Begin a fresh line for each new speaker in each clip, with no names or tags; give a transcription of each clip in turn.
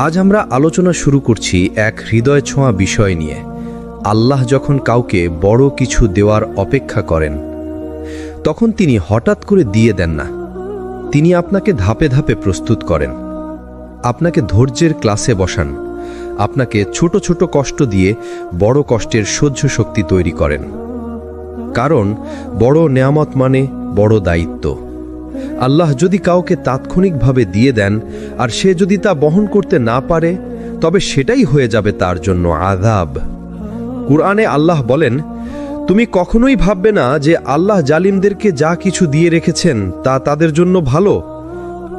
আজ আমরা আলোচনা শুরু করছি এক হৃদয় ছোঁয়া বিষয় নিয়ে। আল্লাহ যখন কাউকে বড় কিছু দেওয়ার অপেক্ষা করেন, তখন তিনি হঠাৎ করে দিয়ে দেন না। তিনি আপনাকে ধাপে ধাপে প্রস্তুত করেন, আপনাকে ধৈর্যের ক্লাসে বসান, আপনাকে ছোট ছোট কষ্ট দিয়ে বড় কষ্টের সহ্য শক্তি তৈরি করেন। কারণ বড় নেয়ামত মানে বড় দায়িত্ব। আল্লাহ যদি কাউকে তাৎক্ষণিকভাবে দিয়ে দেন আর সে যদি তা বহন করতে না পারে, তবে সেটাই হয়ে যাবে তার জন্য আযাব। কুরআনে আল্লাহ বলেন, তুমি কখনোই ভাববে না যে আল্লাহ জালিমদেরকে যা কিছু দিয়ে রেখেছেন তা তাদের জন্য ভালো।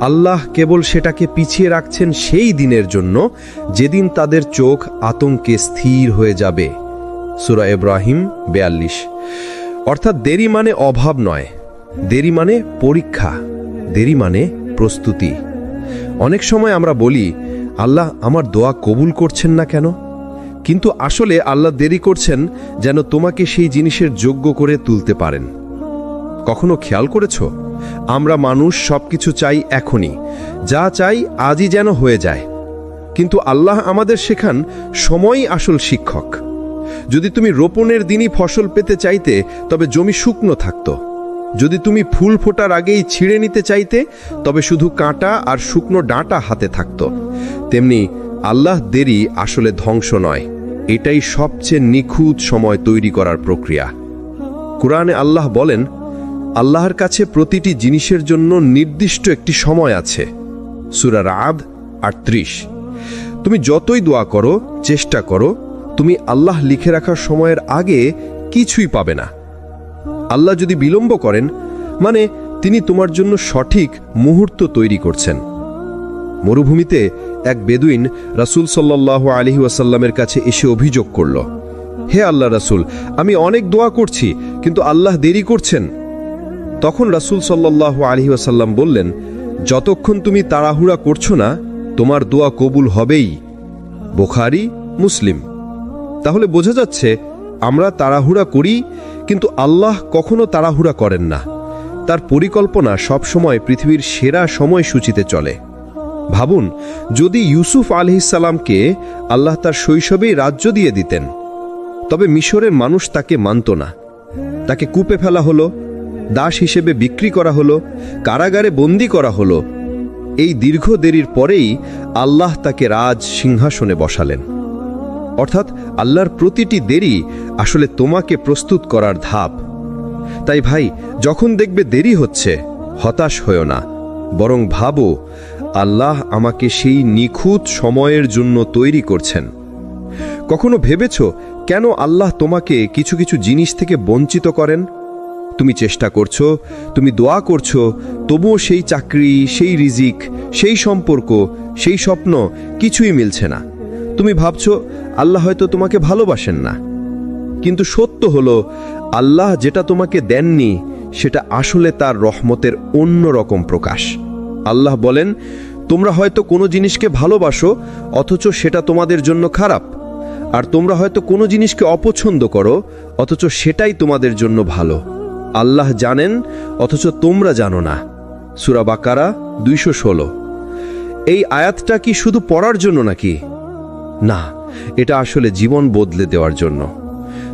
আল্লাহ কেবল সেটাকে পিছিয়ে রাখছেন সেই দিনের জন্য যেদিন তাদের চোখ আতঙ্কে স্থির হয়ে যাবে। সূরা ইব্রাহিম 42। অর্থাৎ দেরি মানে অভাব নয়, দেরি মানে পরীক্ষা, দেরি মানে প্রস্তুতি। অনেক সময় আমরা বলি, আল্লাহ আমার দোয়া কবুল করছেন না কেন? কিন্তু আসলে আল্লাহ দেরি করছেন যেন তোমাকে সেই জিনিসের যোগ্য করে তুলতে পারেন। কখনো খেয়াল করেছো, আমরা মানুষ সবকিছু চাই এখনই, যা চাই আজই যেন হয়ে যায়। কিন্তু আল্লাহ আমাদের শেখান সময়ই আসল শিক্ষক। যদি তুমি রোপণের দিনই ফসল পেতে চাইতে, তবে জমি শুকনো থাকতো। যদি তুমি ফুল ফোটার আগেই ছিঁড়ে নিতে চাইতে, তবে শুধু কাঁটা আর শুকনো ডাঁটা হাতে থাকতো। তেমনি আল্লাহ দেরি আসলে ধ্বংস নয়, এটাই সবচেয়ে নিখুঁত সময় তৈরি করার প্রক্রিয়া। কুরআনে আল্লাহ বলেন, আল্লাহর কাছে প্রতিটি জিনিসের জন্য নির্দিষ্ট একটি সময় আছে। সূরা রাদ 38। তুমি যতই দোয়া করো, চেষ্টা করো, তুমি আল্লাহ লিখে রাখার সময়ের আগে কিছুই পাবে না। আল্লাহ যদি বিলম্ব করেন, মানে তিনি তোমার জন্য সঠিক মুহূর্ত তৈরি করছেন। মরুভূমিতে এক বেদুইন রাসূল সাল্লাল্লাহু আলাইহি ওয়াসাল্লামের কাছে এসে অভিযোগ করল, হে আল্লাহ রাসূল, আমি অনেক দোয়া করছি, কিন্তু আল্লাহ দেরি করছেন। তখন রাসূল সাল্লাল্লাহু আলাইহি ওয়াসাল্লাম বললেন, যতক্ষণ তুমি তাড়াহুড়া করছো না, তোমার দোয়া কবুল হবেই। বুখারী, মুসলিম। তাহলে বোঝা যাচ্ছে, আমরা তাড়াহুড়া করি, কিন্তু আল্লাহ কখনো তাড়াহুড়া করেন না। তার পরিকল্পনা সবসময় পৃথিবীর সেরা সময়সূচিতে চলে। ভাবুন, যদি ইউসুফ আলাইহিস সালামকে আল্লাহ তার শৈশবেই রাজ্য দিয়ে দিতেন, তবে মিশরের মানুষ তাকে মানত না। তাকে কূপে ফেলা হলো, দাস হিসেবে বিক্রি করা হলো, কারাগারে বন্দী করা হলো। এই দীর্ঘ দেরির পরেই আল্লাহ তাকে রাজ সিংহাসনে বসালেন। অর্থাৎ আল্লাহর প্রতিটি দেরি আসলে তোমাকে প্রস্তুত করার ধাপ। তাই ভাই, যখন দেখবে দেরি হচ্ছে, হতাশ হয়ো না, বরং ভাবো, আল্লাহ আমাকে সেই নিখুঁত সময়ের জন্য তৈরি করছেন। কখনো ভেবেছো কেন আল্লাহ তোমাকে কিছু কিছু জিনিস থেকে বঞ্চিত করেন? তুমি চেষ্টা করছো, তুমি দোয়া করছো, তবুও সেই চাকরি, সেই রিজিক, সেই সম্পর্ক, সেই স্বপ্ন কিছুই মিলছে না। তুমি ভাবছো আল্লাহ হয়তো তোমাকে ভালোবাসেন না। কিন্তু সত্য হলো, আল্লাহ যেটা তোমাকে দেননি সেটা আসলে তার রহমতের অন্য রকম প্রকাশ। আল্লাহ বলেন, তোমরা হয়তো কোনো জিনিসকে ভালোবাসো অথচ সেটা তোমাদের জন্য খারাপ, আর তোমরা হয়তো কোনো জিনিসকে অপছন্দ করো অথচ সেটাই তোমাদের জন্য ভালো। আল্লাহ জানেন অথচ তোমরা জানো না। সূরা বাকারা 216। এই আয়াতটা কি শুধু পড়ার জন্য নাকি? না, এটা আসলে জীবন বদলে দেওয়ার জন্য।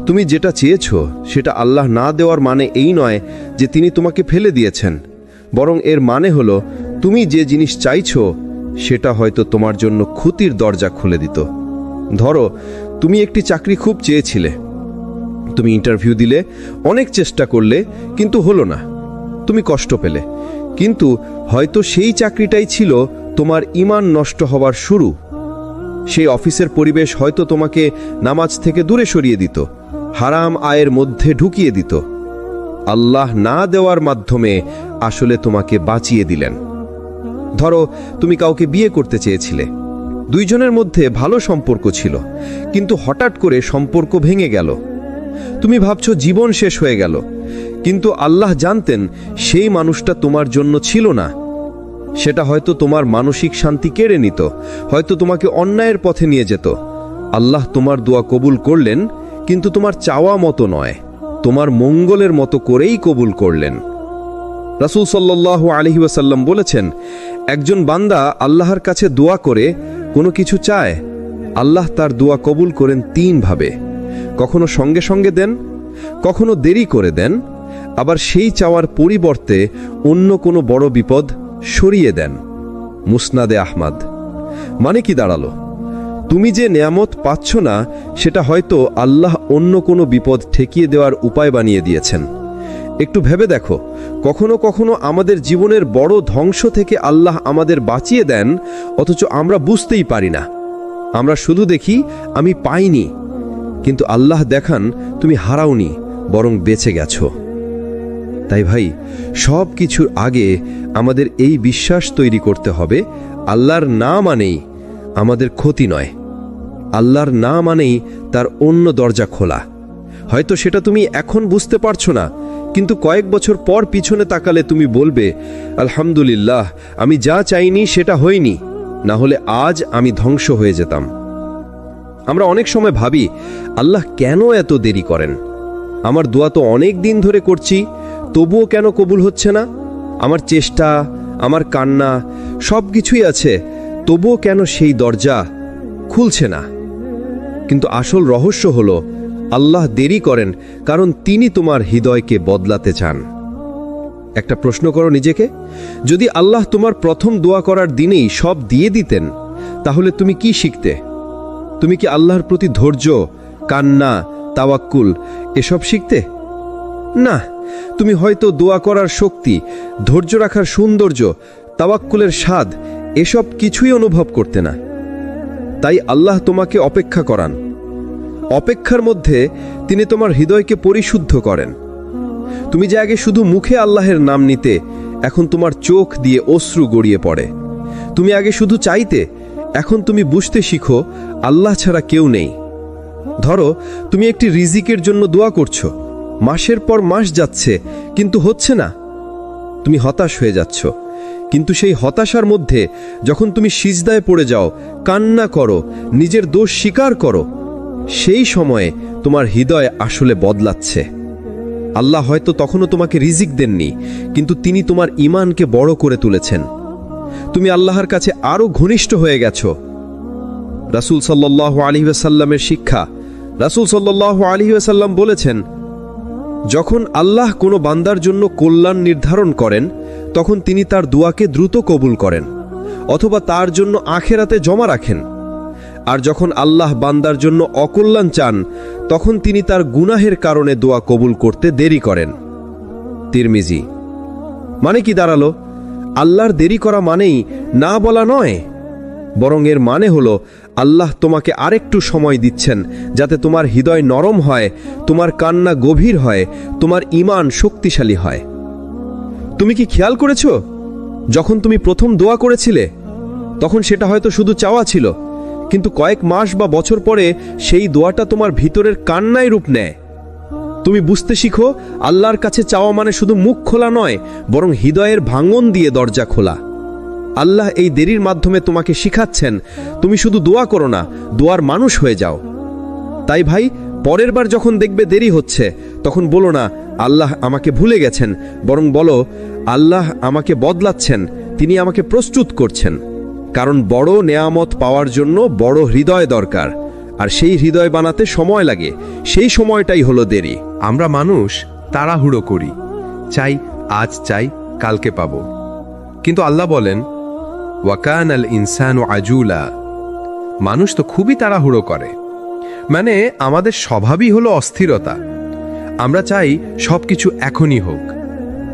তুমি যেটা চেয়েছো সেটা আল্লাহ না দেওয়ার মানে এই নয় যে তিনি তোমাকে ফেলে দিয়েছেন, বরং এর মানে হলো তুমি যে জিনিস চাইছো সেটা হয়তো তোমার জন্য ক্ষতির দরজা খুলে দিত। ধরো, তুমি একটি চাকরি খুব চেয়েছিলে, তুমি ইন্টারভিউ দিলে, অনেক চেষ্টা করলে, কিন্তু হলো না। তুমি কষ্ট পেলে, কিন্তু হয়তো সেই চাকরিটাই ছিল তোমার ঈমান নষ্ট হওয়ার শুরু। সেই অফিসের পরিবেশ হয়তো তোমাকে নামাজ থেকে দূরে সরিয়ে দিত, হারাম আয়ের মধ্যে ঢুকিয়ে দিত। আল্লাহ না দেওয়ার মাধ্যমে আসলে তোমাকে বাঁচিয়ে দিলেন। ধরো, তুমি কাউকে বিয়ে করতে চেয়েছিলে, দুইজনের মধ্যে ভালো সম্পর্ক ছিল, কিন্তু হঠাৎ করে সম্পর্ক ভেঙে গেল। তুমি ভাবছো জীবন শেষ হয়ে গেল, কিন্তু আল্লাহ জানতেন সেই মানুষটা তোমার জন্য ছিল না। সেটা হয়তো তোমার মানসিক শান্তি কেড়ে নিত, হয়তো তোমাকে অন্যায়ের পথে নিয়ে যেত। আল্লাহ তোমার দোয়া কবুল করলেন, কিন্তু তোমার চাওয়া মতো নয়, তোমার মঙ্গলের মতো করেই কবুল করলেন। রাসূল সাল্লাল্লাহু আলাইহি ওয়াসাল্লাম বলেছেন, একজন বান্দা আল্লাহর কাছে দোয়া করে কোনো কিছু চায়, আল্লাহ তার দোয়া কবুল করেন তিনভাবে। কখনো সঙ্গে সঙ্গে দেন, কখনো দেরি করে দেন, আবার সেই চাওয়ার পরিবর্তে অন্য কোনো বড় বিপদ সরিয়ে দেন। মুসনাদে আহমদ। মানে কি দাঁড়ালো? তুমি যে নেয়ামত পাচ্ছ না, সেটা হয়তো আল্লাহ অন্য কোনো বিপদ ঠেকিয়ে দেওয়ার উপায় বানিয়ে দিয়েছেন। একটু ভেবে দেখো, কখনো কখনো আমাদের জীবনের বড় ধ্বংস থেকে আল্লাহ আমাদের বাঁচিয়ে দেন, অথচ আমরা বুঝতেই পারি না। আমরা শুধু দেখি আমি পাইনি, কিন্তু আল্লাহ দেখান তুমি হারাওনি, বরং বেঁচে গেছো। তাই ভাই, সব কিছুর আগে আমাদের এই বিশ্বাস তৈরি করতে হবে, আল্লাহর না মানেই আমাদের ক্ষতি নয়, আল্লাহর না মানেই তার অন্য দরজা খোলা। হয়তো সেটা তুমি এখন বুঝতে পারছো না, কিন্তু কয়েক বছর পর পিছনে তাকালে তুমি বলবে, আলহামদুলিল্লাহ, আমি যা চাইনি সেটা হয়নি, না হলে আজ আমি ধ্বংস হয়ে যেতাম। আমরা অনেক সময় ভাবি, আল্লাহ কেন এত দেরি করেন? আমার দোয়া তো অনেক দিন ধরে করছি, তবুও কেন কবুল হচ্ছে না? আমার চেষ্টা, আমার কান্না সব কিছুই আছে, তবুও কেন সেই দরজা খুলছে না? কিন্তু আসল রহস্য হলো, আল্লাহ দেরি করেন কারণ তিনি তোমার হৃদয়কে বদলাতে চান। একটা প্রশ্ন করো নিজেকে, যদি আল্লাহ তোমার প্রথম দোয়া করার দিনেই সব দিয়ে দিতেন, তাহলে তুমি কি শিখতে? তুমি কি আল্লাহর প্রতি ধৈর্য, কান্না, তাওয়াক্কুল এসব শিখতে? না, তুমি হয়তো দোয়া করার শক্তি, ধৈর্য রাখার সৌন্দর্য, তাওয়াক্কুলের স্বাদ এসব কিছুই অনুভব করতে না। তাই আল্লাহ তোমাকে অপেক্ষা করান। অপেক্ষার মধ্যে তিনি তোমার হৃদয়কে পরিশুদ্ধ করেন। তুমি যে আগে শুধু মুখে আল্লাহের নাম নিতে, এখন তোমার চোখ দিয়ে অশ্রু গড়িয়ে পড়ে। তুমি আগে শুধু চাইতে, এখন তুমি বুঝতে শিখো আল্লাহ ছাড়া কেউ নেই। ধরো, তুমি একটি রিজিকের জন্য দোয়া করছো, মাসের পর মাস যাচ্ছে কিন্তু হচ্ছে না। তুমি হতাশ হয়ে যাচ্ছ, কিন্তু সেই হতাশার মধ্যে যখন তুমি সিজদায় পড়ে যাও, কান্না করো, নিজের দোষ স্বীকার করো, সেই সময়ে তোমার হৃদয় আসলে বদলাচ্ছে। আল্লাহ হয়তো তখনও তোমাকে রিজিক দেননি, কিন্তু তিনি তোমার ঈমানকে বড় করে তুলেছেন। তুমি আল্লাহর কাছে আরো ঘনিষ্ঠ হয়ে গেছো। রাসূল সাল্লাল্লাহু আলাইহি ওয়াসাল্লামের শিক্ষা, রাসূল সাল্লাল্লাহু আলাইহি ওয়াসাল্লাম বলেছেন, যখন আল্লাহ কোনো বান্দার জন্য কল্যাণ নির্ধারণ করেন, তখন তিনি তার দোয়াকে দ্রুত কবুল করেন, অথবা তার জন্য আখিরাতে জমা রাখেন। আর যখন আল্লাহ বান্দার জন্য অকল্যাণ চান, তখন তিনি তার গুনাহের কারণে দোয়া কবুল করতে দেরি করেন। তিরমিজি। মানে কি দাঁড়ালো? আল্লাহর দেরি করা মানেই না বলা নয়, বরং এর মানে হলো আল্লাহ তোমাকে আরেকটু সময় দিচ্ছেন, যাতে তোমার হৃদয় নরম হয়, তোমার কান্না গভীর হয়, তোমার ঈমান শক্তিশালী হয়। তুমি কি খেয়াল করেছো, যখন তুমি প্রথম দোয়া করেছিলে, তখন সেটা হয়তো শুধু চাওয়া ছিল, কিন্তু কয়েক মাস বা বছর পরে সেই দোয়াটা তোমার ভিতরের কান্নায় রূপ নেয়। তুমি বুঝতে শিখো, আল্লাহর কাছে চাওয়া মানে শুধু মুখ খোলা নয়, বরং হৃদয়ের ভাঙন দিয়ে দরজা খোলা। আল্লাহ এই দেরির মাধ্যমে তোমাকে শিখাচ্ছেন, তুমি শুধু দোয়া করো না, দোয়ার মানুষ হয়ে যাও। তাই ভাই, পরের বার যখন দেখবে দেরি হচ্ছে, তখন বলো না আল্লাহ আমাকে ভুলে গেছেন, বরং বলো আল্লাহ আমাকে বদলাচ্ছেন, তিনি আমাকে প্রস্তুত করছেন। কারণ বড় নেয়ামত পাওয়ার জন্য বড় হৃদয় দরকার, আর সেই হৃদয় বানাতে সময় লাগে, সেই সময়টাই হলো দেরি।
আমরা মানুষ তাড়াহুড়ো করি, চাই আজ চাই কালকে পাবো, কিন্তু আল্লাহ বলেন, ওয়াকান আল ইনসানু আজুলা। মানুষ তো খুবই তাড়াহুড়ো করে, মানে আমাদের স্বভাবই হলো অস্থিরতা। আমরা চাই সবকিছু এখনই হোক,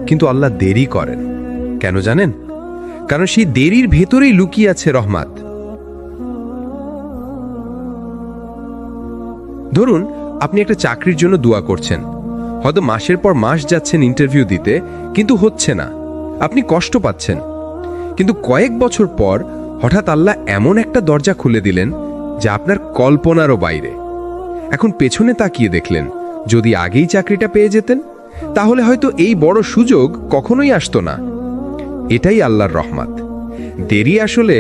কিন্তু আল্লাহ দেরি করেন কেন জানেন? কারণ সেই দেরির ভেতরেই লুকিয়ে আছে রহমত। ধরুন, আপনি একটা চাকরির জন্য দোয়া করছেন, হয়তো মাসের পর মাস যাচ্ছেন ইন্টারভিউ দিতে, কিন্তু হচ্ছে না, আপনি কষ্ট পাচ্ছেন। কিন্তু কয়েক বছর পর হঠাৎ আল্লাহ এমন একটা দরজা খুলে দিলেন যা আপনার কল্পনারও বাইরে। এখন পেছনে তাকিয়ে দেখলেন, যদি আগেই চাকরিটা পেয়ে যেতেন, তাহলে হয়তো এই বড় সুযোগ কখনোই আসতো না। এটাই আল্লাহর রহমত। দেরি আসলে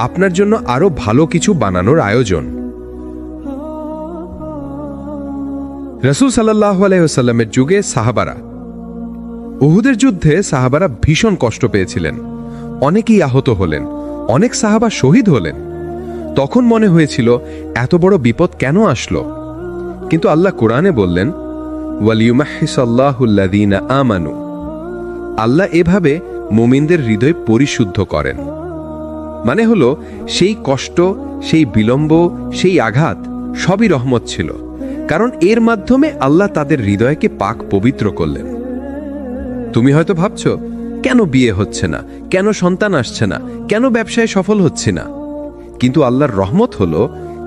আপনার জন্য আরো ভালো কিছু বানানোর আয়োজন। রাসূল সাল্লাল্লাহু আলাইহি ওয়াসাল্লামের যুগে সাহাবারা, উহুদের যুদ্ধে সাহাবারা ভীষণ কষ্ট পেয়েছিলেন, অনেকেই আহত হলেন, অনেক সাহাবা শহীদ হলেন। তখন মনে হয়েছিল এত বড় বিপদ কেন আসলো, কিন্তু আল্লাহ কোরআনে বললেন ওয়ালিউমাহিসাল্লাহুল্লাযীনা আমানু, আল্লাহ এভাবে মুমিনদের হৃদয় পরিশুদ্ধ করেন। মানে হলো সেই কষ্ট, সেই বিলম্ব, সেই আঘাত সবই রহমত ছিল, কারণ এর মাধ্যমে আল্লাহ তাদের হৃদয়কে পাক পবিত্র করলেন। তুমি হয়তো ভাবছো কেন বিয়ে হচ্ছে না, কেন সন্তান আসছে না, কেন ব্যবসায় সফল হচ্ছে না, কিন্তু আল্লাহর রহমত হলো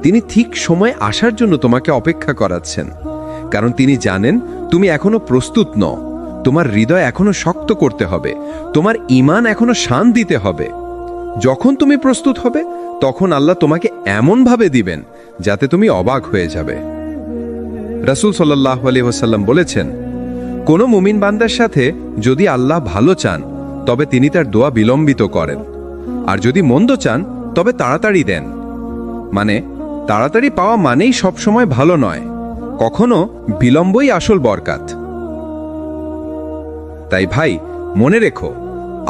তিনি ঠিক সময় আসার জন্য তোমাকে অপেক্ষা করাচ্ছেন, কারণ তিনি জানেন তুমি এখনো প্রস্তুত নও, তোমার হৃদয় এখনো শক্ত করতে হবে, তোমার ঈমান এখনো শান দিতে হবে। যখন তুমি প্রস্তুত হবে তখন আল্লাহ তোমাকে এমনভাবে দিবেন যাতে তুমি অবাক হয়ে যাবে। রাসূল সাল্লাল্লাহু আলাইহি ওয়াসাল্লাম বলেছেন, কোনো মুমিন বান্দার সাথে যদি আল্লাহ ভালো চান তবে তিনি তার দোয়া বিলম্বিত করেন, আর যদি মন্দ চান তবে তাড়াতাড়ি দেন। মানে তাড়াতাড়ি পাওয়া মানেই সবসময় ভালো নয়, কখনো বিলম্বই আসল বরকাত। তাই ভাই মনে রেখো,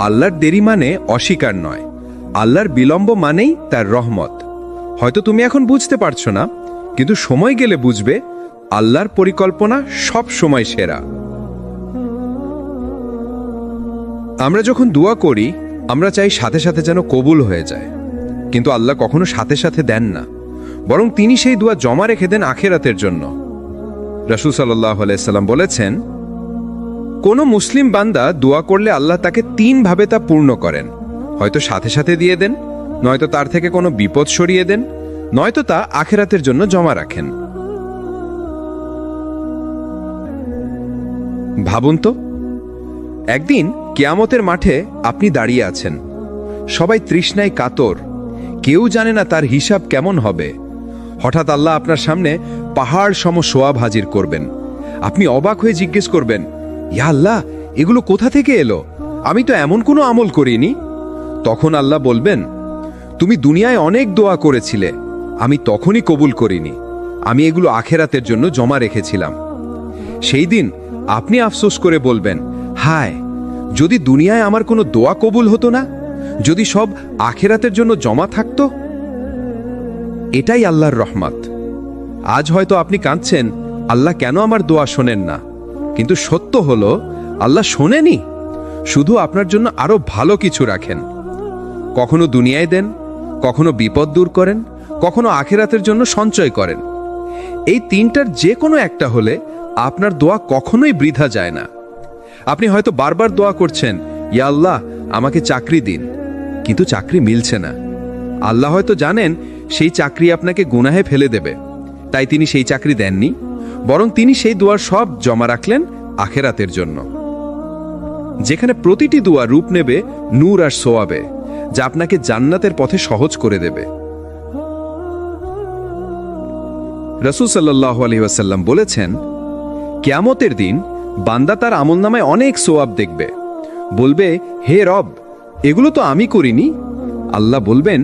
আল্লাহর দেরি মানে অস্বীকার নয়, আল্লাহর বিলম্ব মানেই তার রহমত। হয়তো তুমি এখন বুঝতে পারছো না, কিন্তু সময় গেলে বুঝবে আল্লাহর পরিকল্পনা সব সময় সেরা। আমরা যখন দোয়া করি আমরা চাই সাথে সাথে যেন কবুল হয়ে যায়, কিন্তু আল্লাহ কখনো সাথে সাথে দেন না, বরং তিনি সেই দোয়া জমা রেখে দেন আখিরাতের জন্য। রাসূল সাল্লাল্লাহু আলাইহি সাল্লাম বলেছেন, কোনো মুসলিম বান্দা দোয়া করলে আল্লাহ তাকে তিনভাবে তা পূর্ণ করেন, হয়তো সাথে সাথে দিয়ে দেন, নয়তো তার থেকে কোনো বিপদ সরিয়ে দেন, নয়তো তা আখিরাতের জন্য জমা রাখেন। ভাবুন তো, একদিন কিয়ামতের মাঠে আপনি দাঁড়িয়ে আছেন, সবাই তৃষ্ণায় কাতর, কেউ জানে না তার হিসাব কেমন হবে। হঠাৎ আল্লাহ আপনার সামনে পাহাড় সম সোয়াব হাজির করবেন। আপনি অবাক হয়ে জিজ্ঞেস করবেন, ইয়া আল্লাহ, এগুলো কোথা থেকে এলো? আমি তো এমন কোনো আমল করিনি। তখন আল্লাহ বলবেন, তুমি দুনিয়ায় অনেক দোয়া করেছিলে, আমি তখনই কবুল করিনি, আমি এগুলো আখিরাতের জন্য জমা রেখেছিলাম। সেই দিন আপনি আফসোস করে বলবেন, হায়, যদি দুনিয়ায় আমার কোনো দোয়া কবুল হতো না, যদি সব আখিরাতের জন্য জমা থাকতো। এটাই আল্লাহর রহমত। আজ হয়তো আপনি কাঁদছেন, আল্লাহ কেন আমার দোয়া শোনেন না, কিন্তু সত্য হলো আল্লাহ শোনেনি, শুধু আপনার জন্য আরো ভালো কিছু রাখেন। কখনো দুনিয়ায় দেন, কখনো বিপদ দূর করেন, কখনো আখিরাতের জন্য সঞ্চয় করেন। এই তিনটার যে কোনো একটা হলে আপনার দোয়া কখনোই বৃথা যায় না। আপনি হয়তো বারবার দোয়া করছেন, ইয়া আল্লাহ আমাকে চাকরি দিন, কিন্তু চাকরি মিলছে না। আল্লাহ হয়তো জানেন সেই চাকরি আপনাকে গুনাহে ফেলে দেবে, তাই তিনি সেই চাকরি দেননি, বরং তিনি সেই দোয়ার সব জমা রাখলেন আখিরাতের জন্য, যেখানে প্রতিটি দোয়া রূপ নেবে নূর আর সোয়াবে, যা আপনাকে জান্নাতের পথে সহজ করে দেবে। রাসূল সাল্লাল্লাহু আলাইহি ওয়াসাল্লাম বলেছেন, কিয়ামতের দিন বান্দা তার আমলনামায় অনেক সোয়াব দেখবে, বলবে, হে রব, এগুলো তো আমি করিনি। আল্লাহ বলবেন,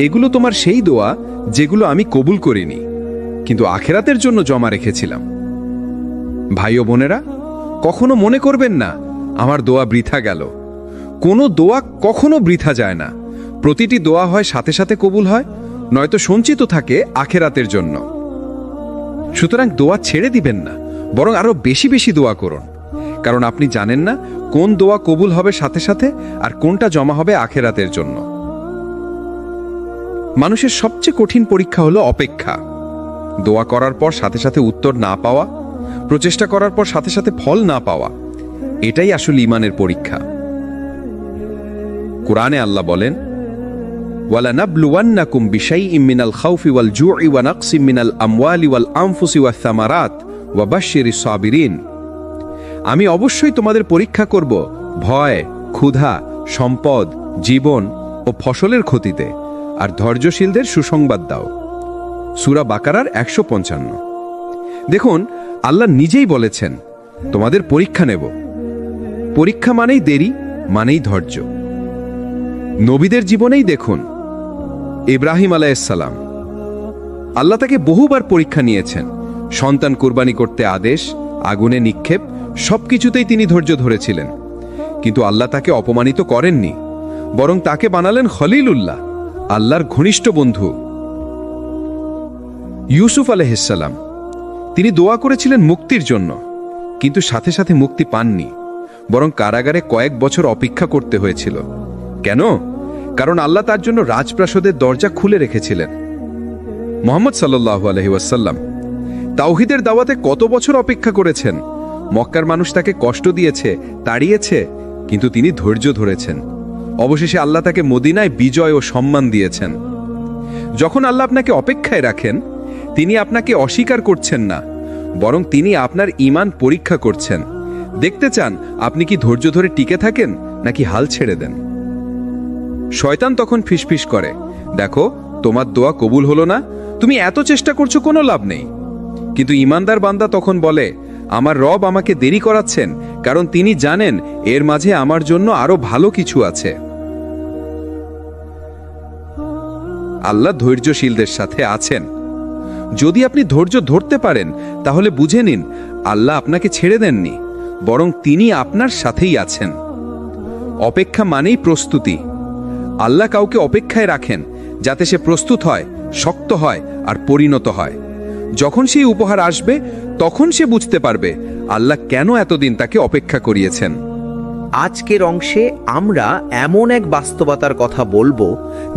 এগুলো তোমার সেই দোয়া যেগুলো আমি কবুল করিনি, কিন্তু আখিরাতের জন্য জমা রেখেছিলাম। ভাই ও বোনেরা, কখনো মনে করবেন না আমার দোয়া বৃথা গেল। কোনো দোয়া কখনো বৃথা যায় না, প্রতিটি দোয়া হয় সাথে সাথে কবুল হয়, নয়তো সঞ্চিত থাকে আখিরাতের জন্য। সুতরাং দোয়া ছেড়ে দিবেন না, বরং আরো বেশি বেশি দোয়া করুন, কারণ আপনি জানেন না কোন দোয়া কবুল হবে সাথে সাথে আর কোনটা জমা হবে আখিরাতের জন্য। মানুষের সবচেয়ে কঠিন পরীক্ষা হলো অপেক্ষা। দোয়া করার পর সাথে সাথে উত্তর না পাওয়া, প্রচেষ্টা করার পর সাথে সাথে ফল না পাওয়া, এটাই আসলে ঈমানের পরীক্ষা। কোরআনে আল্লাহ বলেন, ওয়ালানাবলুওয়ান্নাকুম বিশাইইম মিনাল খাউফি ওয়াল জুই ওয়া নাকসিম মিনাল আমওয়ালি ওয়াল আনফুসি ওয়াস সামারাত ওয়া বাশশিরিস সাবিরিন। আমি অবশ্যই তোমাদের পরীক্ষা করব ভয়, ক্ষুধা, সম্পদ, জীবন ও ফসলের ক্ষতিতে, আর ধৈর্যশীলদের সুসংবাদ দাও। সূরা বাকারার 155। দেখুন, আল্লাহ নিজেই বলেছেন, তোমাদের পরীক্ষা নেব। পরীক্ষা মানেই দেরি, মানেই ধৈর্য। নবীদের জীবনেই দেখুন, ইব্রাহিম আলাইহিস সালাম, আল্লাহ তাকে বহুবার পরীক্ষা নিয়েছেন। সন্তান কুরবানি করতে আদেশ, আগুনে নিক্ষেপ, সবকিছুতেই তিনি ধৈর্য ধরেছিলেন, কিন্তু আল্লাহ তাকে অপমানিত করেননি, বরং তাকে বানালেন খলিলুল্লাহ, আল্লাহর ঘনিষ্ঠ বন্ধু। ইউসুফ আলাইহিসসালাম, তিনি দোয়া করেছিলেন মুক্তির জন্য, কিন্তু সাথে সাথে মুক্তি পাননি, বরং কারাগারে কয়েক বছর অপেক্ষা করতে হয়েছিল। কেন? কারণ আল্লাহ তার জন্য রাজপ্রাসাদের দরজা খুলে রেখেছিলেন। মুহাম্মদ সাল্লাল্লাহু আলাইহি ওয়াসাল্লাম তাওহীদের দাওয়াতে কত বছর অপেক্ষা করেছেন। মক্কার মানুষ তাকে কষ্ট দিয়েছে, তাড়িয়েছে, কিন্তু তিনি ধৈর্য ধরেছেন। অবশেষে আল্লাহ তাকে মদিনায় বিজয় ও সম্মান দিয়েছেন। যখন আল্লাহ আপনাকে অপেক্ষায় রাখেন, তিনি আপনাকে অস্বীকার করছেন না, বরং তিনি আপনার ঈমান পরীক্ষা করছেন। দেখতে চান আপনি কি ধৈর্য ধরে টিকে থাকেন নাকি হাল ছেড়ে দেন। শয়তান তখন ফিসফিস করে, দেখো তোমার দোয়া কবুল হলো না, তুমি এত চেষ্টা করছো, কোনো লাভ নেই। কিন্তু ঈমানদার বান্দা তখন বলে, আমার রব আমাকে দেরি করাচ্ছেন, কারণ তিনি জানেন এর মাঝে আমার জন্য আরো ভালো কিছু আছে। আল্লাহ ধৈর্যশীলদের সাথে আছেন। যদি আপনি ধৈর্য ধরতে পারেন, তাহলে বুঝে নিন আল্লাহ আপনাকে ছেড়ে দেননি, বরং তিনি আপনার সাথেই আছেন। অপেক্ষা মানেই প্রস্তুতি। আল্লাহ কাউকে অপেক্ষায় রাখেন যাতে সে প্রস্তুত হয়, শক্ত হয় আর পরিণত হয়। যখন সেই উপহার আসবে, তখন সে বুঝতে পারবে আল্লাহ কেন এতদিন তাকে অপেক্ষা করিয়েছেন।
আজকের অংশে আমরা এমন এক বাস্তবতার কথা বলবো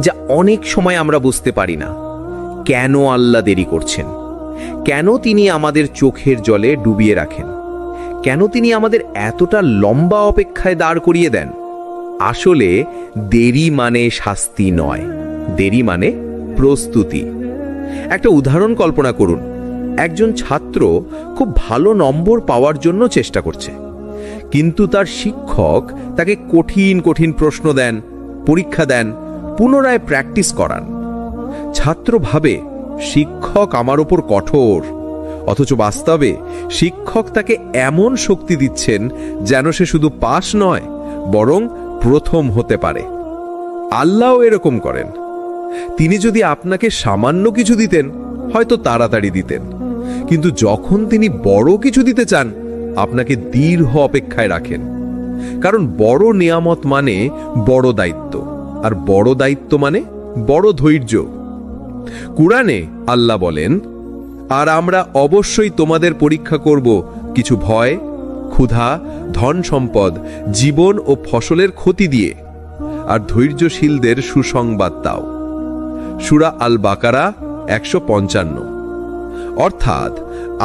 যা অনেক সময় আমরা বুঝতে পারি না। কেন আল্লাহ দেরি করছেন? কেন তিনি আমাদের চোখের জলে ডুবিয়ে রাখেন? কেন তিনি আমাদের এতটা লম্বা অপেক্ষায় দাঁড় করিয়ে দেন? আসলে দেরি মানে শাস্তি নয়, দেরি মানে প্রস্তুতি। একটা উদাহরণ কল্পনা করুন। একজন ছাত্র খুব ভালো নম্বর পাওয়ার জন্য চেষ্টা করছে, কিন্তু তার শিক্ষক তাকে কঠিন কঠিন প্রশ্ন দেন, পরীক্ষা দেন, পুনরায় প্র্যাকটিস করান। ছাত্র ভাবে শিক্ষক আমার উপর কঠোর, অথচ বাস্তবে শিক্ষক তাকে এমন শক্তি দিচ্ছেন যেন সে শুধু পাস নয়, বরং প্রথম হতে পারে। আল্লাহও এরকম করেন। তিনি যদি আপনাকে সামান্য কিছু দিতেন, হয়তো তাড়াতাড়ি দিতেন, কিন্তু যখন তিনি বড় কিছু দিতে চান, আপনাকে দীর্ঘ অপেক্ষায় রাখেন। কারণ বড় নিয়ামত মানে বড় দায়িত্ব, আর বড় দায়িত্ব মানে বড় ধৈর্য। কুরআনে আল্লাহ বলেন, আর আমরা অবশ্যই তোমাদের পরীক্ষা করব কিছু ভয়, ক্ষুধা, ধন সম্পদ, জীবন ও ফসলের ক্ষতি দিয়ে, আর ধৈর্যশীলদের সুসংবাদ দাও। সূরা আল বাকারা 155। অর্থাৎ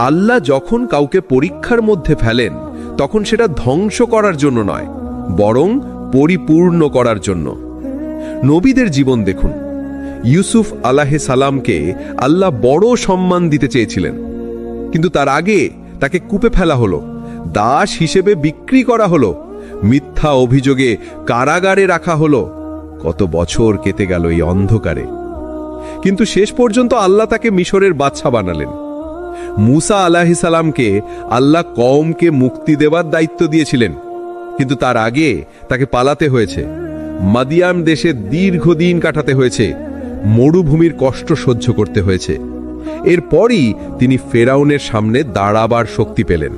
আল্লাহ যখন কাউকে পরীক্ষার মধ্যে ফেলেন, তখন সেটা ধ্বংস করার জন্য নয়, বরং পরিপূর্ণ করার জন্য। নবীদের জীবন দেখুন। ইউসুফ আলাইহিস সালামকে আল্লাহ বড় সম্মান দিতে চেয়েছিলেন, কিন্তু তার আগে তাকে কূপে ফেলা হলো, দাস হিসেবে বিক্রি করা হলো, মিথ্যা অভিযোগে কারাগারে রাখা হলো। কত বছর কেটে গেল এই অন্ধকারে, কিন্তু শেষ পর্যন্ত আল্লাহ তাকে মিশরের বাদশা বানালেন। মুসা আলাইহিস সালামকে আল্লাহ কওমকে মুক্তি দেওয়ার দায়িত্ব দিয়েছিলেন, কিন্তু তার আগে তাকে পালাতে হয়েছে, মাদিয়ান দেশে দীর্ঘদিন কাটাতে হয়েছে, মরুভূমির কষ্ট সহ্য করতে হয়েছে। এরপরই তিনি ফেরাউনের সামনে দাঁড়াবার শক্তি পেলেন।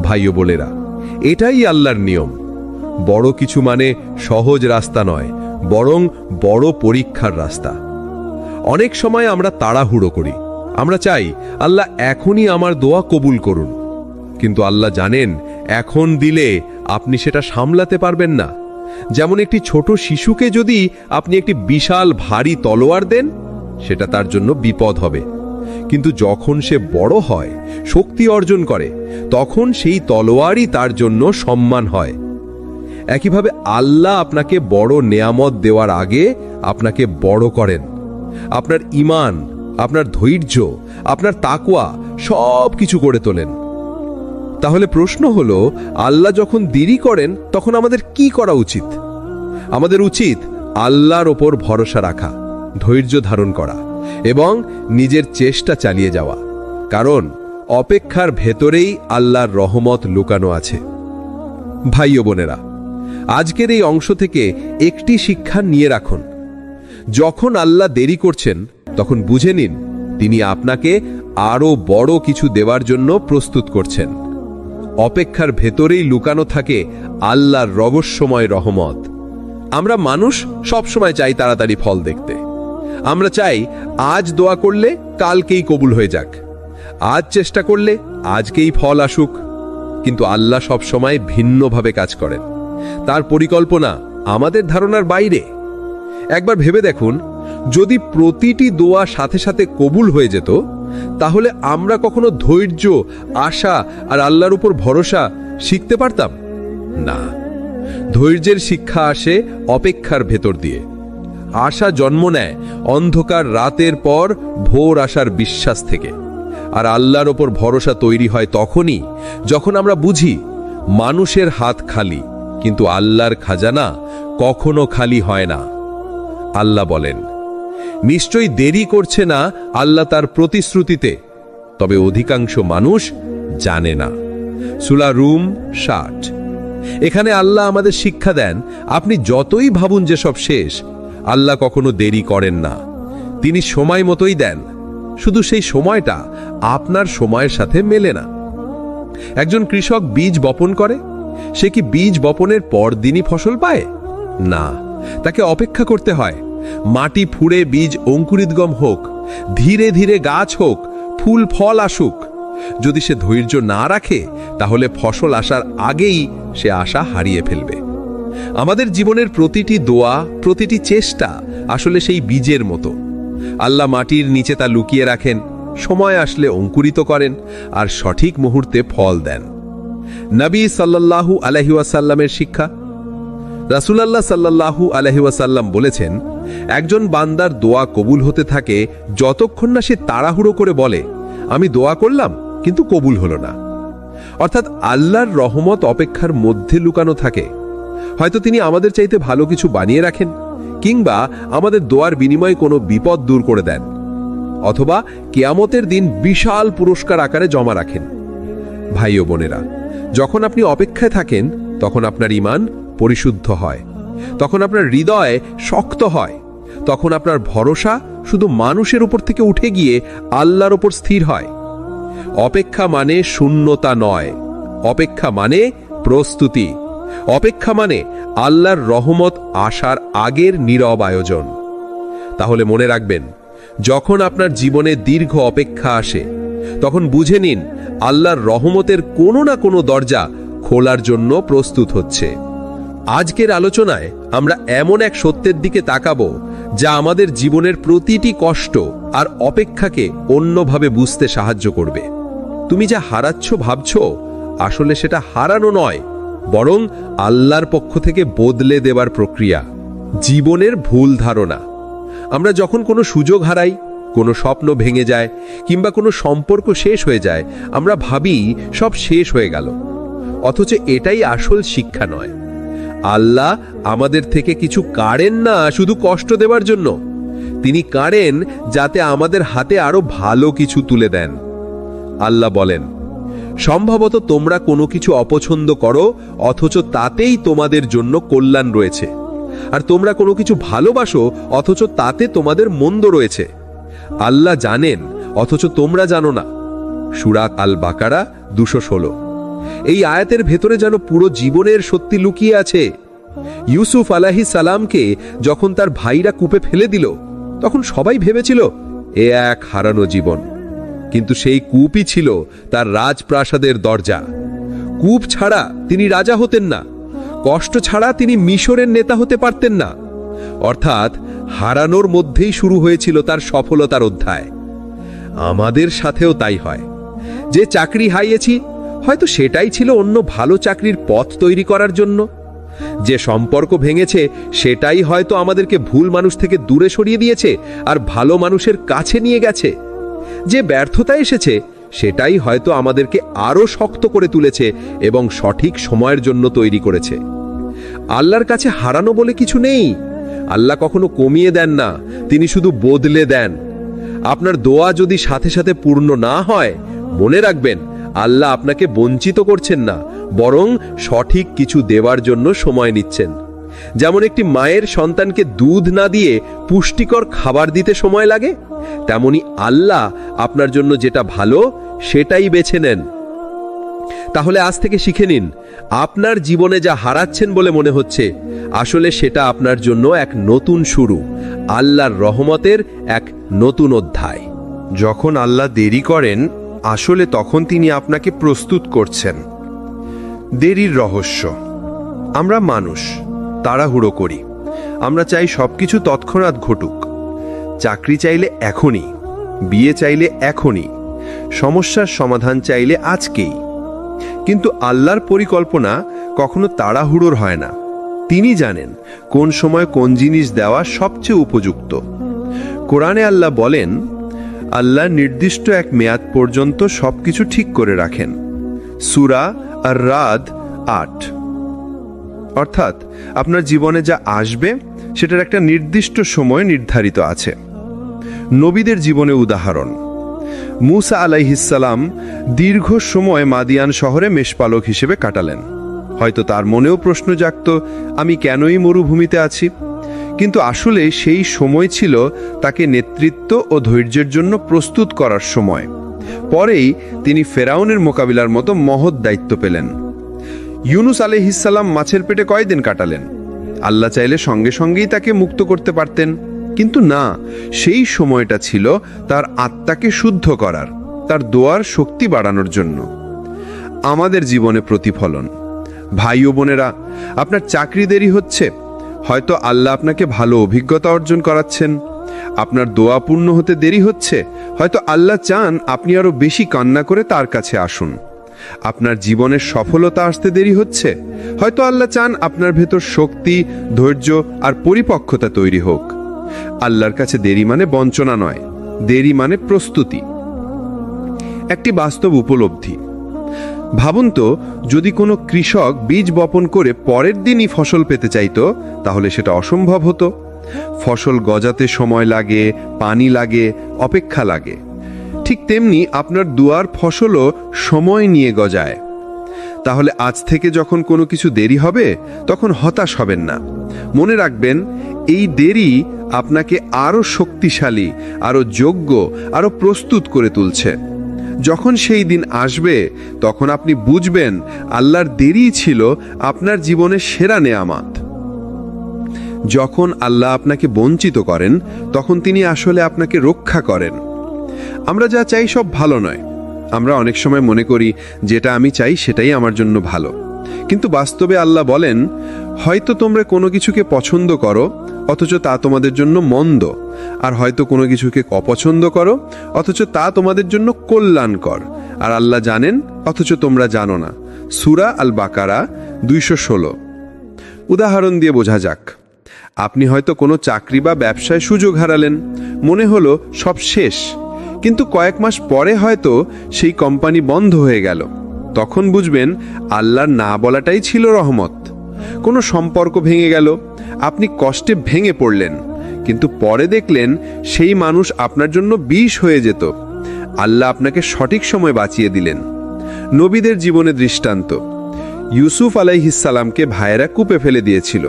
ভাই ও বোনেরা, এটাই আল্লাহর নিয়ম। বড় কিছু মানে সহজ রাস্তা নয়, বরং বড় পরীক্ষার রাস্তা। অনেক সময় আমরা তাড়াহুড়ো করি, আমরা চাই আল্লাহ এখনই আমার দোয়া কবুল করুন, কিন্তু আল্লাহ জানেন এখন দিলে আপনি সেটা সামলাতে পারবেন না। যেমন একটি ছোট শিশুকে যদি আপনি একটি বিশাল ভারী তলোয়ার দেন, সেটা তার জন্য বিপদ হবে, কিন্তু যখন সে বড় হয়, শক্তি অর্জন করে, তখন সেই তলোয়ারই তার জন্য সম্মান হয়। একইভাবে আল্লাহ আপনাকে বড় নেয়ামত দেওয়ার আগে আপনাকে বড় করেন। আপনার ঈমান, আপনার ধৈর্য, আপনার তাকওয়া সব কিছু করে তোলেন। তাহলে প্রশ্ন হলো, আল্লাহ যখন দেরি করেন তখন আমাদের কি করা উচিত? আমাদের উচিত আল্লাহর ওপর ভরসা রাখা, ধৈর্য ধারণ করা এবং নিজের চেষ্টা চালিয়ে যাওয়া। কারণ অপেক্ষার ভেতরেই আল্লাহর রহমত লুকানো আছে। ভাই ও বোনেরা, আজকের এই অংশ থেকে একটি শিক্ষা নিয়ে রাখুন। যখন আল্লাহ দেরি করছেন, তখন বুঝে নিন তিনি আপনাকে আরো বড় কিছু দেওয়ার জন্য প্রস্তুত করছেন। অপেক্ষার ভেতরেই লুকানো থাকে আল্লাহর রহস্যময় রহমত। আমরা মানুষ সবসময় চাই তাড়াতাড়ি ফল দেখতে।
আমরা চাই আজ দোয়া করলে কালকেই কবুল হয়ে যাক, আজ চেষ্টা করলে আজকেই ফল আসুক। কিন্তু আল্লাহ সব সময় ভিন্নভাবে কাজ করেন। তার পরিকল্পনা আমাদের ধারণার বাইরে। একবার ভেবে দেখুন, যদি প্রতিটি দোয়া সাথে সাথে কবুল হয়ে যেত, তাহলে আমরা কখনো ধৈর্য, আশা আর আল্লাহর উপর ভরসা শিখতে পারতাম না। ধৈর্যের শিক্ষা আসে অপেক্ষার ভেতর দিয়ে। আশা জন্ম নেয় অন্ধকার রাতের পর ভোর আসার বিশ্বাস থেকে। আর আল্লাহর ওপর ভরসা তৈরি হয় তখনই যখন আমরা বুঝি মানুষের হাত খালি, কিন্তু আল্লাহর খাজানা কখনো খালি হয় না। আল্লাহ বলেন, নিশ্চয়ই দেরি করছে না আল্লাহ তার প্রতিশ্রুতিতে, তবে অধিকাংশ মানুষ জানে না। সূরা রুম 60। এখানে আল্লাহ আমাদের শিক্ষা দেন, আপনি যতই ভাবুন যে সব শেষ, আল্লাহ কখনো দেরি করেন না। তিনি সময় মতোই দেন, শুধু সেই সময়টা আপনার সময়ের সাথে মেলে না। একজন কৃষক বীজ বপন করে, সে কি বীজ বপনের পরদিনই ফসল পায়? না, তাকে অপেক্ষা করতে হয়। মাটি ফুঁড়ে বীজ অঙ্কুরিতগম হোক, ধীরে ধীরে গাছ হোক, ফুল ফল আসুক। যদি সে ধৈর্য না রাখে, তাহলে ফসল আসার আগেই সে আশা হারিয়ে ফেলবে। আমাদের জীবনের প্রতিটি দোয়া, প্রতিটি চেষ্টা আসলে সেই বীজের মতো। আল্লাহ মাটির নিচে তা লুকিয়ে রাখেন, সময় আসলে অঙ্কুরিত করেন আর সঠিক মুহূর্তে ফল দেন। নবী সাল্লাল্লাহু আলাইহি ওয়াসাল্লামের শিক্ষা। রাসূলুল্লাহ সাল্লাল্লাহু আলাইহি ওয়াসাল্লাম বলেছেন, একজন বান্দার দোয়া কবুল হতে থাকে যতক্ষণ না সে তাড়াহুড়ো করে বলে, আমি দোয়া করলাম কিন্তু কবুল হলো না। অর্থাৎ আল্লাহর রহমত অপেক্ষার মধ্যে লুকানো থাকে। হয়তো তিনি আমাদের চাইতে ভালো কিছু বানিয়ে রাখেন, কিংবা আমাদের দোয়ার বিনিময়ে কোনো বিপদ দূর করে দেন, অথবা কিয়ামতের দিন বিশাল পুরস্কার আকারে জমা রাখেন। ভাই ও বোনেরা, যখন আপনি অপেক্ষায় থাকেন, তখন আপনার ঈমান পরিশুদ্ধ হয়, তখন আপনার হৃদয় শক্ত হয়, তখন আপনার ভরসা শুধু মানুষের উপর থেকে উঠে গিয়ে আল্লাহর উপর স্থির হয়। অপেক্ষা মানে শূন্যতা নয়, অপেক্ষা মানে প্রস্তুতি। অপেক্ষা মানে আল্লাহর রহমত আসার আগের নীরব আয়োজন। তাহলে মনে রাখবেন, যখন আপনার জীবনে দীর্ঘ অপেক্ষা আসে, তখন বুঝে নিন আল্লাহর রহমতের কোনো না কোনো দরজা খোলার জন্য প্রস্তুত হচ্ছে। আজকের আলোচনায় আমরা এমন এক সত্যের দিকে তাকাবো, যা আমাদের জীবনের প্রতিটি কষ্ট আর অপেক্ষাকে অন্যভাবে বুঝতে সাহায্য করবে। তুমি যা হারাচ্ছ ভাবছো, আসলে সেটা হারানো নয়, বরং আল্লাহর পক্ষ থেকে বদলে দেবার প্রক্রিয়া। জীবনের ভুল ধারণা। আমরা যখন কোনো সুযোগ হারাই, কোনো স্বপ্ন ভেঙে যায়, কিংবা কোনো সম্পর্ক শেষ হয়ে যায়, আমরা ভাবি সব শেষ হয়ে গেল। অথচ এটাই আসল শিক্ষা নয়। আল্লাহ আমাদের থেকে কিছু কাড়েন না শুধু কষ্ট দেবার জন্য, তিনি কাড়েন যাতে আমাদের হাতে আরো ভালো কিছু তুলে দেন। আল্লাহ বলেন, সম্ভবত তোমরা কোনো কিছু অপছন্দ করো, অথচ তাতেই তোমাদের জন্য কল্যাণ রয়েছে। আর তোমরা কোনো কিছু ভালোবাসো, অথচ তাতে তোমাদের মন্দ রয়েছে। আল্লাহ জানেন, অথচ তোমরা জানো না। সূরা আল বাকারা 216। এই আয়াতের ভেতরে যেন পুরো জীবনের সত্যি লুকিয়ে আছে। ইউসুফ আলাইহিস সালামকে যখন তার ভাইরা কূপে ফেলে দিল, তখন সবাই ভেবেছিল এ এক হারানো জীবন। কিন্তু সেই কূপই ছিল তার রাজপ্রাসাদের দরজা। কূপ ছাড়া তিনি রাজা হতেন না, কষ্ট ছাড়া তিনি মিশরের নেতা হতে পারতেন না। অর্থাৎ হারানোর মধ্যেই শুরু হয়েছিল তার সফলতার অধ্যায়। আমাদের সাথেও তাই হয়। যে চাকরি হারিয়েছি, হয়তো সেটাই ছিল অন্য ভালো চাকরির পথ তৈরি করার জন্য। যে সম্পর্ক ভেঙেছে, সেটাই হয়তো আমাদেরকে ভুল মানুষ থেকে দূরে সরিয়ে দিয়েছে আর ভালো মানুষের কাছে নিয়ে গেছে। যে ব্যর্থতা এসেছে, সেটাই হয়তো আমাদেরকে আরো শক্ত করে তুলেছে এবং সঠিক সময়ের জন্য তৈরি করেছে। আল্লাহর কাছে হারানো বলে কিছু নেই। আল্লাহ কখনো কমিয়ে দেন না, তিনি শুধু বদলে দেন। আপনার দোয়া যদি সাথে সাথে পূর্ণ না হয়, মনে রাখবেন আল্লাহ আপনাকে বঞ্চিত করছেন না, বরং সঠিক কিছু দেওয়ার জন্য সময় নিচ্ছেন। যেমন একটি মায়ের সন্তানকে দুধ না দিয়ে পুষ্টিকর খাবার দিতে সময় লাগে, তেমনি আল্লাহ আপনার জন্য যেটা ভালো সেটাই বেছে নেন। তাহলে আজ থেকে শিখে নিন, আপনার জীবনে যা হারাচ্ছেন বলে মনে হচ্ছে, আসলে সেটা আপনার জন্য এক নতুন শুরু। আল্লাহর রহমতের এক নতুন অধ্যায়।
যখন আল্লাহ দেরি করেন, আসলে তখন তিনি আপনাকে প্রস্তুত করছেন। দেরির রহস্য। আমরা মানুষ, তাড়াহুড়ো করি। আমরা চাই সবকিছু তৎক্ষণাৎ ঘটুক। চাকরি চাইলে এখনই, বিয়ে চাইলে এখনই, সমস্যার সমাধান চাইলে আজকেই। কিন্তু আল্লাহর পরিকল্পনা কখনো তাড়াহুড়োর হয় না। তিনি জানেন কোন সময় কোন জিনিস দেওয়া সবচেয়ে উপযুক্ত। কোরআনে আল্লাহ বলেন, আল্লাহ নির্দিষ্ট এক মেয়াদ পর্যন্ত সবকিছু ঠিক করে রাখেন। সূরা আর-রাদ ৮। অর্থাৎ আপনার জীবনে যা আসবে সেটার একটা নির্দিষ্ট সময় নির্ধারিত আছে। নবীদের জীবনে উদাহরণ। মূসা আলাইহিসসালাম দীর্ঘ সময় মাদিয়ান শহরে মেষপালক হিসেবে কাটালেন। হয়তো তার মনেও প্রশ্ন জাগত, আমি কেনই মরুভূমিতে আছি? কিন্তু আসলে সেই সময় ছিল তাকে নেতৃত্ব ও ধৈর্যের জন্য প্রস্তুত করার সময়। পরেই তিনি ফেরাউনের মোকাবিলার মতো মহৎ দায়িত্ব পেলেন। ইউনুস আলাইহিসসালাম মাছের পেটে কয়দিন কাটালেন? আল্লাহ চাইলে সঙ্গে সঙ্গেই তাকে মুক্ত করতে পারতেন, কিন্তু না, সেই সময়টা ছিল তার আত্মাকে শুদ্ধ করার, তার দোয়ার শক্তি বাড়ানোর জন্য। আমাদের জীবনে প্রতিফলন। ভাই ও বোনেরা, আপনার চাকরি দেরি হচ্ছে, হয়তো আল্লাহ আপনাকে ভালো অভিজ্ঞতা অর্জন করাচ্ছেন। আপনার দোয়া পূর্ণ হতে দেরি হচ্ছে, হয়তো আল্লাহ চান আপনি আরো বেশি কান্না করে তার কাছে আসুন। আপনার জীবনের সফলতা আসতে দেরি হচ্ছে, হয়তো আল্লাহ চান আপনার ভেতর শক্তি, ধৈর্য আর পরিপক্কতা তৈরি হোক। আল্লাহর কাছে দেরি মানে বঞ্চনা নয়, দেরি মানে প্রস্তুতি। একটি বাস্তব উপলব্ধি। ভাবুন তো, যদি কোনো কৃষক বীজ বপন করে পরের দিনই ফসল পেতে চাইতো, তাহলে সেটা অসম্ভব হতো। ফসল গজাতে সময় লাগে, পানি লাগে, অপেক্ষা লাগে। ঠিক তেমনি আপনার দুয়ার ফসলও সময় নিয়ে গজায়। তাহলে আজ থেকে যখন কোনো কিছু দেরি হবে, তখন হতাশ হবেন না। মনে রাখবেন, এই দেরি আপনাকে আরো শক্তিশালী, আরো যোগ্য, আরো প্রস্তুত করে তুলছে। যখন সেই দিন আসবে, তখন আপনি বুঝবেন আল্লাহর দেরি ছিল আপনার জীবনের সেরা নেয়ামত। যখন আল্লাহ আপনাকে বঞ্চিত করেন, তখন তিনি আসলে আপনাকে রক্ষা করেন। আমরা যা চাই সব ভালো নয়। আমরা অনেক সময় মনে করি যেটা আমি চাই সেটাই আমার জন্য ভালো, কিন্তু বাস্তবে আল্লাহ বলেন, হয়তো তোমরা কোনো কিছুকে পছন্দ করো অথচ তা তোমাদের জন্য মন্দ, আর হয়তো কোনো কিছুকে অপছন্দ করো অথচ তা তোমাদের জন্য কল্যাণকর, আর আল্লাহ জানেন অথচ তোমরা জানো না। সূরা আল বাকারা ২১৬। উদাহরণ দিয়ে বোঝা যাক। আপনি হয়তো কোনো চাকরি বা ব্যবসায় সুযোগ হারালেন, মনে হলো সব শেষ, কিন্তু কয়েক মাস পরে হয়তো সেই কোম্পানি বন্ধ হয়ে গেল। তখন বুঝবেন আল্লাহর না বলাটাই ছিল রহমত। কোনো সম্পর্ক ভেঙে গেল, আপনি কষ্টে ভেঙে পড়লেন, কিন্তু পরে দেখলেন সেই মানুষ আপনার জন্য বিষ হয়ে যেত। আল্লাহ আপনাকে সঠিক সময় বাঁচিয়ে দিলেন। নবীদের জীবনে দৃষ্টান্ত। ইউসুফ আলাইহিসসালামকে ভাইয়েরা কূপে ফেলে দিয়েছিল।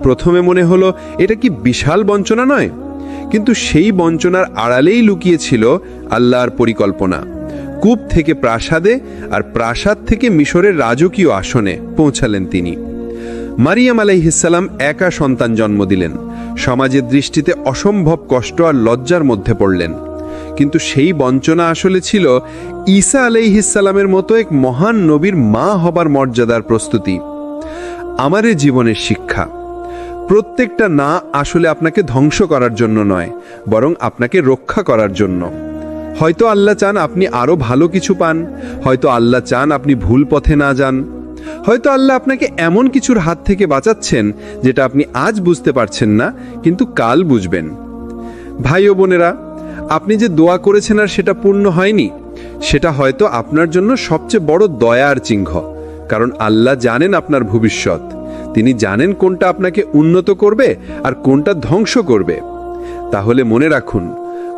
প্রথমে মনে হলো এটা কি বিশাল বঞ্চনা নয়, কিন্তু সেই বঞ্চনার আড়ালেই লুকিয়েছিল আল্লাহর পরিকল্পনা। কূপ থেকে প্রাসাদে, আর প্রাসাদ থেকে মিশরের রাজকীয় আসনে পৌঁছালেন তিনি। মারিয়াম আলাইহিসসালাম একা সন্তান জন্ম দিলেন। সমাজের দৃষ্টিতে অসম্ভব কষ্ট আর লজ্জার মধ্যে পড়লেন, কিন্তু সেই বঞ্চনা আসলে ছিল ঈসা আলাইহিসসালামের মতো এক মহান নবীর মা হবার মর্যাদার প্রস্তুতি। আমাদের জীবনের শিক্ষা। প্রত্যেকটা না আসলে আপনাকে ধ্বংস করার জন্য নয়, বরং আপনাকে রক্ষা করার জন্য। হয়তো আল্লাহ চান আপনি আরো ভালো কিছু পান, হয়তো আল্লাহ চান আপনি ভুল পথে না যান, হয়তো আল্লাহ আপনাকে এমন কিছুর হাত থেকে বাঁচাচ্ছেন যেটা আপনি আজ বুঝতে পারছেন না, কিন্তু কাল বুঝবেন। ভাই ও বোনেরা, আপনি যে দোয়া করেছেন আর সেটা পূর্ণ হয়নি, সেটা হয়তো আপনার জন্য সবচেয়ে বড় দয়ার চিহ্ন। কারণ আল্লাহ জানেন আপনার ভবিষ্যৎ। তিনি জানেন কোনটা আপনাকে উন্নত করবে আর কোনটা ধ্বংস করবে। তাহলে মনে রাখুন,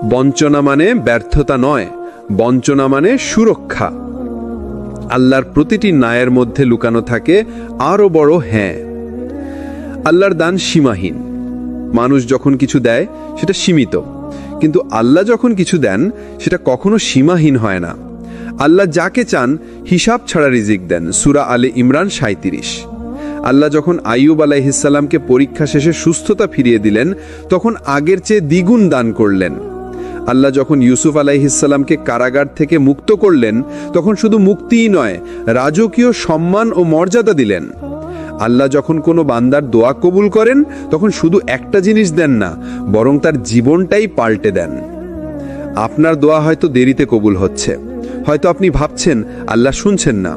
বঞ্চনা মানে ব্যর্থতা নয়, বঞ্চনা মানে সুরক্ষা। আল্লাহর প্রতিটি ন্যায়ের মধ্যে লুকানো থাকে আরো বড় হ্যাঁ। আল্লাহর দান সীমাহীন। মানুষ যখন কিছু দেয় সেটা সীমিত, কিন্তু আল্লাহ যখন কিছু দেন সেটা কখনো সীমাহীন হয় না। আল্লাহ যাকে চান হিসাব ছাড়া রিজিক দেন। সূরা আলে ইমরান ৩৭।
আল্লাহ যখন আইয়ুব আলাইহিসসালামকে পরীক্ষা শেষে সুস্থতা ফিরিয়ে দিলেন, তখন আগের চেয়ে দ্বিগুণ দান করলেন। আল্লাহ যখন ইউসুফ আলাইহিসসালামকে কারাগার থেকে মুক্ত করলেন, তখন শুধু মুক্তিই নয়, রাজকীয় সম্মান ও মর্যাদা দিলেন। আল্লাহ যখন কোনো বান্দার দোয়া কবুল করেন, তখন শুধু একটা জিনিস দেন না, বরং তার জীবনটাই পাল্টে দেন। আপনার দোয়া হয়তো দেরিতে কবুল হচ্ছে, হয়তো আপনি ভাবছেন আল্লাহ শুনছেন না,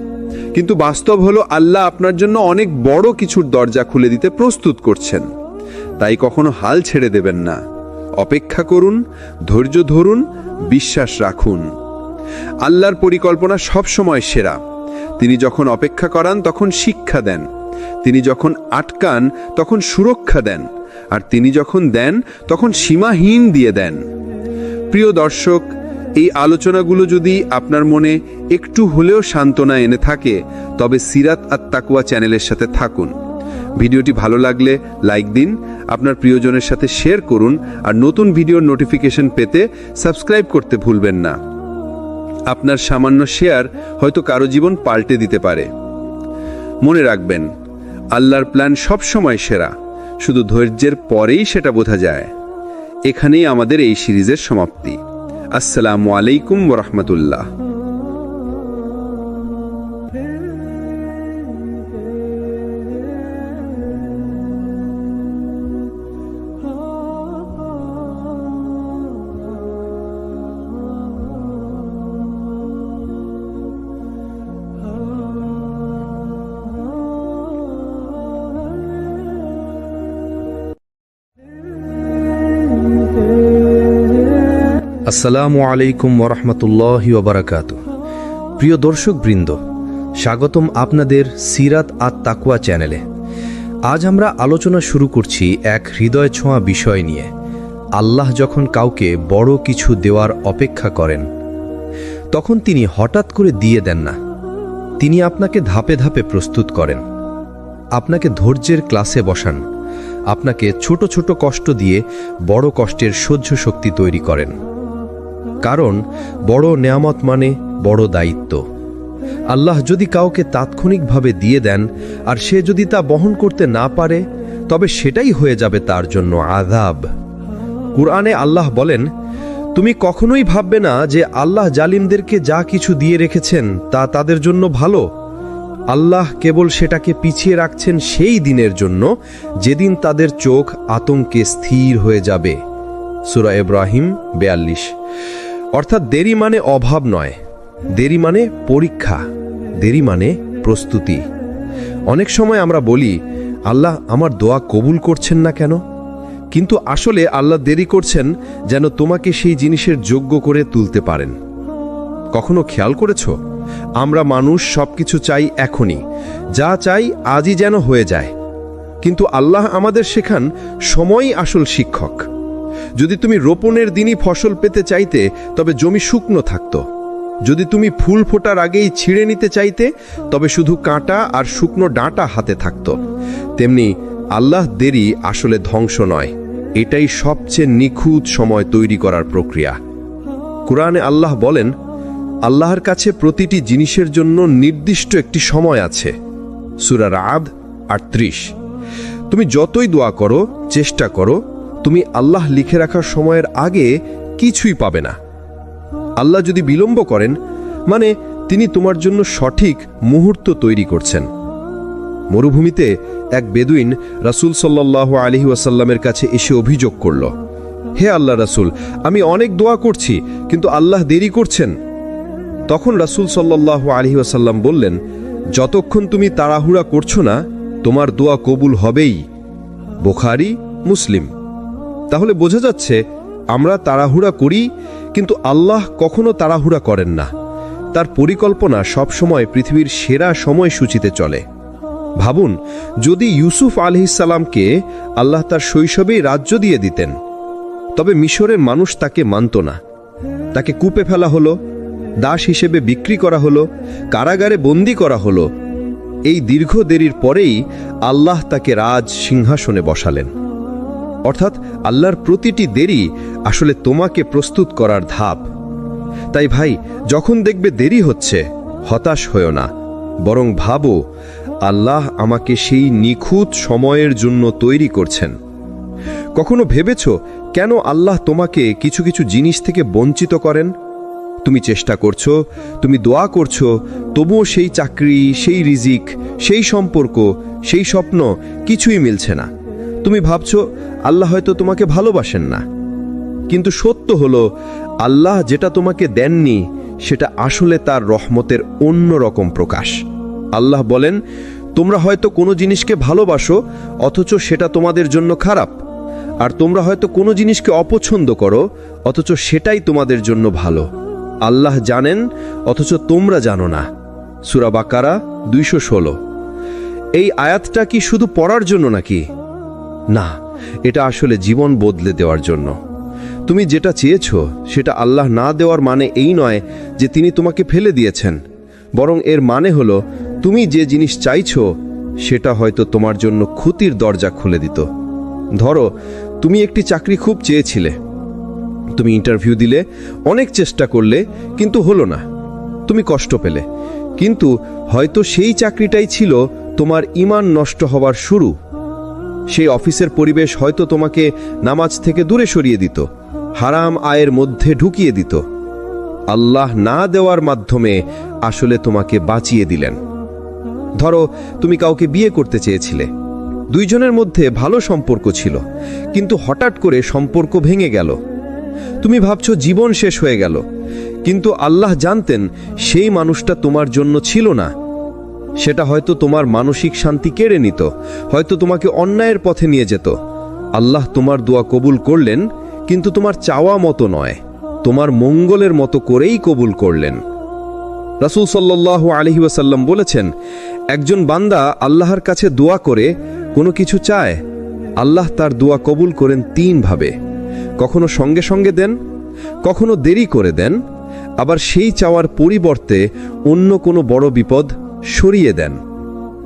কিন্তু বাস্তব হলো আল্লাহ আপনার জন্য অনেক বড় কিছুর দরজা খুলে দিতে প্রস্তুত করছেন। তাই কখনো হাল ছেড়ে দেবেন না। অপেক্ষা করুন, ধৈর্য ধরুন, বিশ্বাস রাখুন। আল্লাহর পরিকল্পনা সবসময় সেরা। তিনি যখন অপেক্ষা করান তখন শিক্ষা দেন, তিনি যখন আটকান তখন সুরক্ষা দেন, আর তিনি যখন দেন তখন সীমাহীন দিয়ে দেন। প্রিয় দর্শক, এই আলোচনাগুলো যদি আপনার মনে একটু হলেও সান্ত্বনা এনে থাকে, তবে সিরাত আত তাকওয়া চ্যানেলের সাথে থাকুন। ভিডিওটি ভালো লাগলে লাইক দিন, আপনার প্রিয়জনের সাথে শেয়ার করুন, আর নতুন ভিডিওর নোটিফিকেশন পেতে সাবস্ক্রাইব করতে ভুলবেন না। আপনার সামান্য শেয়ার হয়তো কারো জীবন পাল্টে দিতে পারে। মনে রাখবেন, আল্লাহর প্ল্যান সবসময় সেরা, শুধু ধৈর্যের পরেই সেটা বোঝা যায়। এখানেই আমাদের এই সিরিজের সমাপ্তি। আসসালামু আলাইকুম ওয়া রাহমাতুল্লাহ।
আসসালামু আলাইকুম ওরহমতুল্লাহি ওবারাকাতু। প্রিয় দর্শকবৃন্দ, স্বাগতম আপনাদের সিরাত আত তাকওয়া চ্যানেলে। আজ আমরা আলোচনা শুরু করছি এক হৃদয় ছোঁয়া বিষয় নিয়ে। আল্লাহ যখন কাউকে বড় কিছু দেওয়ার অপেক্ষা করেন, তখন তিনি হঠাৎ করে দিয়ে দেন না। তিনি আপনাকে ধাপে ধাপে প্রস্তুত করেন, আপনাকে ধৈর্যের ক্লাসে বসান, আপনাকে ছোট ছোট কষ্ট দিয়ে বড় কষ্টের সহ্য শক্তি তৈরি করেন। কারণ বড় নেয়ামত মানে বড় দায়িত্ব। আল্লাহ যদি কাউকে তাৎক্ষণিকভাবে দিয়ে দেন আর সে যদি তা বহন করতে না পারে, তবে সেটাই হয়ে যাবে তার জন্য আযাব। কুরআনে আল্লাহ বলেন, তুমি কখনোই ভাববে না যে আল্লাহ জালিমদেরকে যা কিছু দিয়ে রেখেছেন তা তাদের জন্য ভালো। আল্লাহ কেবল সেটাকে পিছিয়ে রাখছেন সেই দিনের জন্য যেদিন তাদের চোখ আতঙ্কে স্থির হয়ে যাবে। সূরা ইব্রাহিম 42। অর্থাৎ দেরি মানে অভাব নয়, দেরি মানে পরীক্ষা, দেরি মানে প্রস্তুতি। অনেক সময় আমরা বলি, আল্লাহ আমার দোয়া কবুল করছেন না কেন? কিন্তু আসলে আল্লাহ দেরি করছেন যেন তোমাকে সেই জিনিসের যোগ্য করে তুলতে পারেন। কখনো খেয়াল করেছ, আমরা মানুষ সবকিছু চাই এখনই, যা চাই আজই যেন হয়ে যায়। কিন্তু আল্লাহ আমাদের শেখান সময়ই আসল শিক্ষক। যদি তুমি রোপণের দিনই ফসল পেতে চাইতে, তবে জমি শুকনো থাকত। যদি তুমি ফুল ফোটার আগেই ছিঁড়ে নিতে চাইতে, তবে শুধু কাঁটা আর শুকনো ডাঁটা হাতে থাকত। তেমনি আল্লাহ দেরি আসলে ধ্বংস নয়, এটাই সবচেয়ে নিখুঁত সময় তৈরি করার প্রক্রিয়া। কুরআনে আল্লাহ বলেন, আল্লাহর কাছে প্রতিটি জিনিসের জন্য নির্দিষ্ট একটি সময় আছে। সূরা রাদ 38। তুমি যতই দোয়া করো, চেষ্টা করো, তুমি আল্লাহ লিখে রাখার সময়ের আগে কিছুই পাবে না। আল্লাহ যদি বিলম্ব করেন, মানে তিনি তোমার জন্য সঠিক মুহূর্ত তৈরি করছেন। মরুভূমিতে এক বেদুইন রাসূল সাল্লাল্লাহু আলাইহি ওয়াসাল্লামের কাছে এসে অভিযোগ করল, হে আল্লাহ রাসূল, আমি অনেক দোয়া করছি, কিন্তু আল্লাহ দেরি করছেন। তখন রাসূল সাল্লাল্লাহু আলাইহি ওয়াসাল্লাম বললেন, যতক্ষণ তুমি তাড়াহুড়া করছো না, তোমার দোয়া কবুল হবেই। বুখারী, মুসলিম। তাহলে বোঝা যাচ্ছে, আমরা তাড়াহুড়া করি, কিন্তু আল্লাহ কখনো তাড়াহুড়া করেন না। তার পরিকল্পনা সবসময় পৃথিবীর সেরা সময়সূচিতে চলে। ভাবুন, যদি ইউসুফ আলাইহিসসালামকে আল্লাহ তার শৈশবেই রাজ্য দিয়ে দিতেন, তবে মিশরের মানুষ তাকে মানত না। তাকে কূপে ফেলা হলো, দাস হিসেবে বিক্রি করা হলো, কারাগারে বন্দী করা হলো। এই দীর্ঘ দেরির পরেই আল্লাহ তাকে রাজ সিংহাসনে বসালেন। অর্থাৎ আল্লাহর প্রতিটি দেরি আসলে তোমাকে প্রস্তুত করার ধাপ। তাই ভাই, যখন দেখবে দেরি হচ্ছে, হতাশ হয়ো না, বরং ভাবো আল্লাহ আমাকে সেই নিখুঁত সময়ের জন্য তৈরি করছেন। কখনো ভেবেছ কেন আল্লাহ তোমাকে কিছু কিছু জিনিস থেকে বঞ্চিত করেন? তুমি চেষ্টা করছো, তুমি দোয়া করছো, তবুও সেই চাকরি, সেই রিজিক, সেই সম্পর্ক, সেই স্বপ্ন কিছুই মিলছে না। তুমি ভাবছো আল্লাহ হয়তো তোমাকে ভালোবাসেন না। কিন্তু সত্য হলো আল্লাহ যেটা তোমাকে দেননি সেটা আসলে তার রহমতের অন্য রকম প্রকাশ। আল্লাহ বলেন, তোমরা হয়তো কোনো জিনিসকে ভালোবাসো অথচ সেটা তোমাদের জন্য খারাপ, আর তোমরা হয়তো কোনো জিনিসকে অপছন্দ করো অথচ সেটাই তোমাদের জন্য ভালো। আল্লাহ জানেন অথচ তোমরা জানো না। সূরা বাকারা 216। এই আয়াতটা কি শুধু পড়ার জন্য নাকি? না, এটা আসলে জীবন বদলে দেওয়ার জন্য। তুমি যেটা চেয়েছো সেটা আল্লাহ না দেওয়ার মানে এই নয় যে তিনি তোমাকে ফেলে দিয়েছেন, বরং এর মানে হলো তুমি যে জিনিস চাইছো সেটা হয়তো তোমার জন্য ক্ষতির দরজা খুলে দিত। ধরো, তুমি একটি চাকরি খুব চেয়েছিলে, তুমি ইন্টারভিউ দিলে, অনেক চেষ্টা করলে, কিন্তু হলো না। তুমি কষ্ট পেলে, কিন্তু হয়তো সেই চাকরিটাই ছিল তোমার ঈমান নষ্ট হবার শুরু। সেই অফিসের পরিবেশ হয়তো তোমাকে নামাজ থেকে দূরে সরিয়ে দিত, হারাম আয়ের মধ্যে ঢুকিয়ে দিত। আল্লাহ না দেওয়ার মাধ্যমে আসলে তোমাকে বাঁচিয়ে দিলেন। ধরো, তুমি কাউকে বিয়ে করতে চেয়েছিলে, দুইজনের মধ্যে ভালো সম্পর্ক ছিল, কিন্তু হঠাৎ করে সম্পর্ক ভেঙে গেল। তুমি ভাবছো জীবন শেষ হয়ে গেল, কিন্তু আল্লাহ জানতেন সেই মানুষটা তোমার জন্য ছিল না। সেটা হয়তো তোমার মানসিক শান্তি কেড়ে নিত, হয়তো তোমাকে অন্যায়ের পথে নিয়ে যেত। আল্লাহ তোমার দোয়া কবুল করলেন, কিন্তু তোমার চাওয়া মতো নয়, তোমার মঙ্গলের মতো করেই কবুল করলেন। রাসূল সাল্লাল্লাহু আলাইহি ওয়াসাল্লাম বলেছেন, একজন বান্দা আল্লাহর কাছে দোয়া করে কোনো কিছু চায়, আল্লাহ তার দোয়া কবুল করেন 3 ভাবে। কখনো সঙ্গে সঙ্গে দেন, কখনো দেরি করে দেন, আবার সেই চাওয়ার পরিবর্তে অন্য কোনো বড় বিপদ সরিয়ে দেন।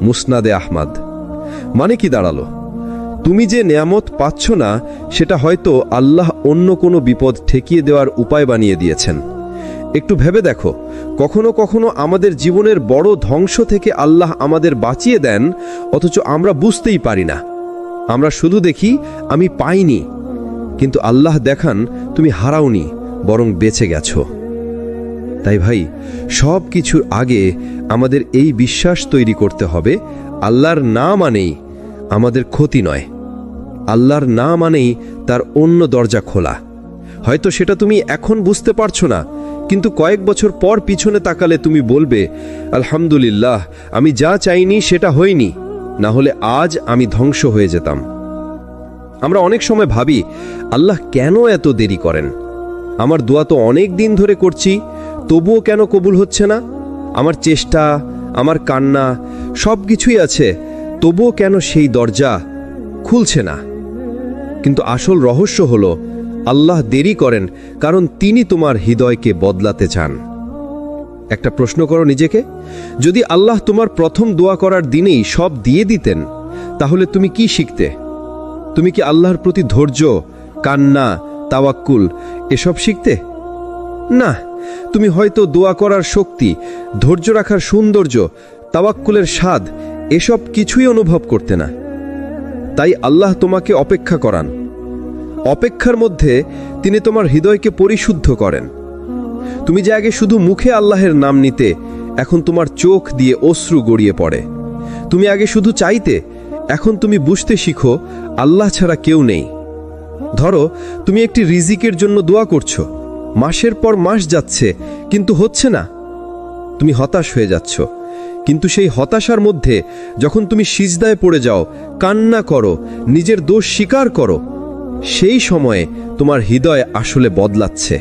মুসনাদে আহমদ। মানে কি দাঁড়ালো? তুমি যে নেয়ামত পাচ্ছ না সেটা হয়তো আল্লাহ অন্য কোনো বিপদ ঠেকিয়ে দেওয়ার উপায় বানিয়ে দিয়েছেন। একটু ভেবে দেখো, কখনো কখনো আমাদের জীবনের বড় ধ্বংস থেকে আল্লাহ আমাদের বাঁচিয়ে দেন, অথচ আমরা বুঝতেই পারি না। আমরা শুধু দেখি আমি পাইনি, কিন্তু আল্লাহ দেখান তুমি হারাওনি, বরং বেঁচে গেছো। তাই ভাই, সব কিছুর আগে আমাদের এই বিশ্বাস তৈরি করতে হবে, আল্লাহর না মানেই আমাদের ক্ষতি নয়, আল্লাহর না মানেই তার অন্য দরজা খোলা। হয়তো সেটা তুমি এখন বুঝতে পারছো না, কিন্তু কয়েক বছর পর পিছনে তাকালে তুমি বলবে, আলহামদুলিল্লাহ, আমি যা চাইনি সেটা হয়নি, না হলে আজ আমি ধ্বংস হয়ে যেতাম। আমরা অনেক সময় ভাবি, আল্লাহ কেন এত দেরি করেন? আমার দোয়া তো অনেক দিন ধরে করছি, তবুও কেন কবুল হচ্ছে না? আমার চেষ্টা, আমার কান্না সব কিছুই আছে, তবুও কেন সেই দরজা খুলছে না? কিন্তু আসল রহস্য হলো, আল্লাহ দেরি করেন কারণ তিনি তোমার হৃদয়কে বদলাতে চান। একটা প্রশ্ন করো নিজেকে, যদি আল্লাহ তোমার প্রথম দোয়া করার দিনেই সব দিয়ে দিতেন, তাহলে তুমি কি শিখতে? তুমি কি আল্লাহর প্রতি ধৈর্য, কান্না, তাওয়াক্কুল এসব শিখতে? না, তুমি হয়তো দোয়া করার শক্তি, ধৈর্য রাখার সৌন্দর্য, তাওয়াক্কুলের স্বাদ এসব কিছুই অনুভব করতে না। তাই আল্লাহ তোমাকে অপেক্ষা করান। অপেক্ষার মধ্যে তিনি তোমার হৃদয়কে পরিশুদ্ধ করেন। তুমি যে আগে শুধু মুখে আল্লাহের নাম নিতে, এখন তোমার চোখ দিয়ে অশ্রু গড়িয়ে পড়ে। তুমি আগে শুধু চাইতে, এখন তুমি বুঝতে শিখো আল্লাহ ছাড়া কেউ নেই। ধরো, তুমি একটি রিজিকের জন্য দোয়া করছো, মাসের পর মাস যাচ্ছে কিন্তু হচ্ছে না। তুমি হতাশ হয়ে যাচ্ছ, কিন্তু সেই হতাশার মধ্যে যখন তুমি সিজদায় পড়ে যাও, কান্না করো, নিজের দোষ স্বীকার করো, সেই সময়ে তোমার হৃদয় আসলে বদলাচ্ছে।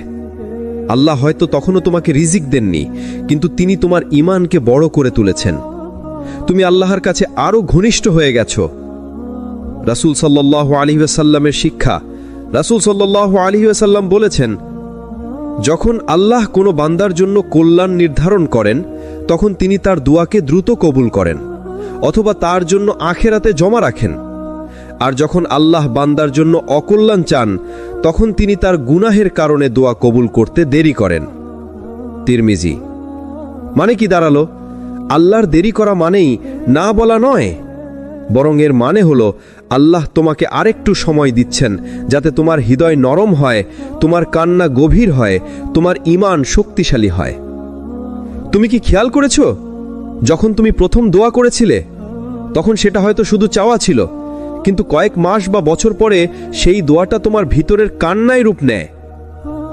আল্লাহ হয়তো তখনও তোমাকে রিজিক দেননি, কিন্তু তিনি তোমার ঈমানকে বড় করে তুলেছেন। তুমি আল্লাহর কাছে আরো ঘনিষ্ঠ হয়ে গেছো। রাসূল সাল্লাল্লাহু আলাইহি ওয়াসাল্লামের শিক্ষা, রাসূল সাল্লাল্লাহু আলাইহি ওয়াসাল্লাম বলেছেন, যখন আল্লাহ কোনো বান্দার জন্য কল্যাণ নির্ধারণ করেন, তখন তিনি তার দোয়াকে দ্রুত কবুল করেন, অথবা তার জন্য আখিরাতে জমা রাখেন। আর যখন আল্লাহ বান্দার জন্য অকল্যাণ চান, তখন তিনি তার গুনাহের কারণে দোয়া কবুল করতে দেরি করেন। তিরমিজি। মানে কি দাঁড়ালো? আল্লাহর দেরি করা মানেই না বলা নয়, বরং এর মানে হলো আল্লাহ তোমাকে আরেকটু সময় দিচ্ছেন যাতে তোমার হৃদয় নরম হয়, তোমার কান্না গভীর হয়, তোমার ঈমান শক্তিশালী হয়। তুমি কি খেয়াল করেছো, যখন তুমি প্রথম দোয়া করেছিলে তখন সেটা হয়তো শুধু চাওয়া ছিল, কিন্তু কয়েক মাস বা বছর পরে সেই দোয়াটা তোমার ভিতরের কান্নায় রূপ নেয়।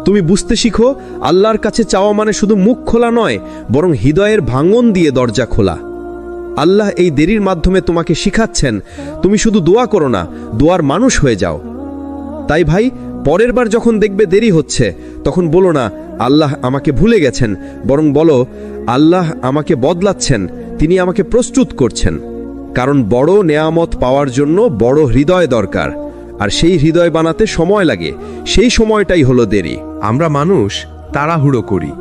তুমি বুঝতে শিখো আল্লাহর কাছে চাওয়া মানে শুধু মুখ খোলা নয়, বরং হৃদয়ের ভাঙন দিয়ে দরজা খোলা। আল্লাহ এই দেরির মাধ্যমে তোমাকে শিখাচ্ছেন তুমি শুধু দোয়া করো না, দোয়ার মানুষ হয়ে যাও। তাই ভাই, পরের বার যখন দেখবে দেরি হচ্ছে তখন বলো না আল্লাহ আমাকে ভুলে গেছেন, বরং বলো আল্লাহ আমাকে বদলাচ্ছেন, তিনি আমাকে প্রস্তুত করছেন। কারণ বড় নেয়ামত পাওয়ার জন্য বড় হৃদয় দরকার, আর সেই হৃদয় বানাতে সময় লাগে, সেই সময়টাই হলো দেরি।
আমরা মানুষ তাড়াহুড়ো করি,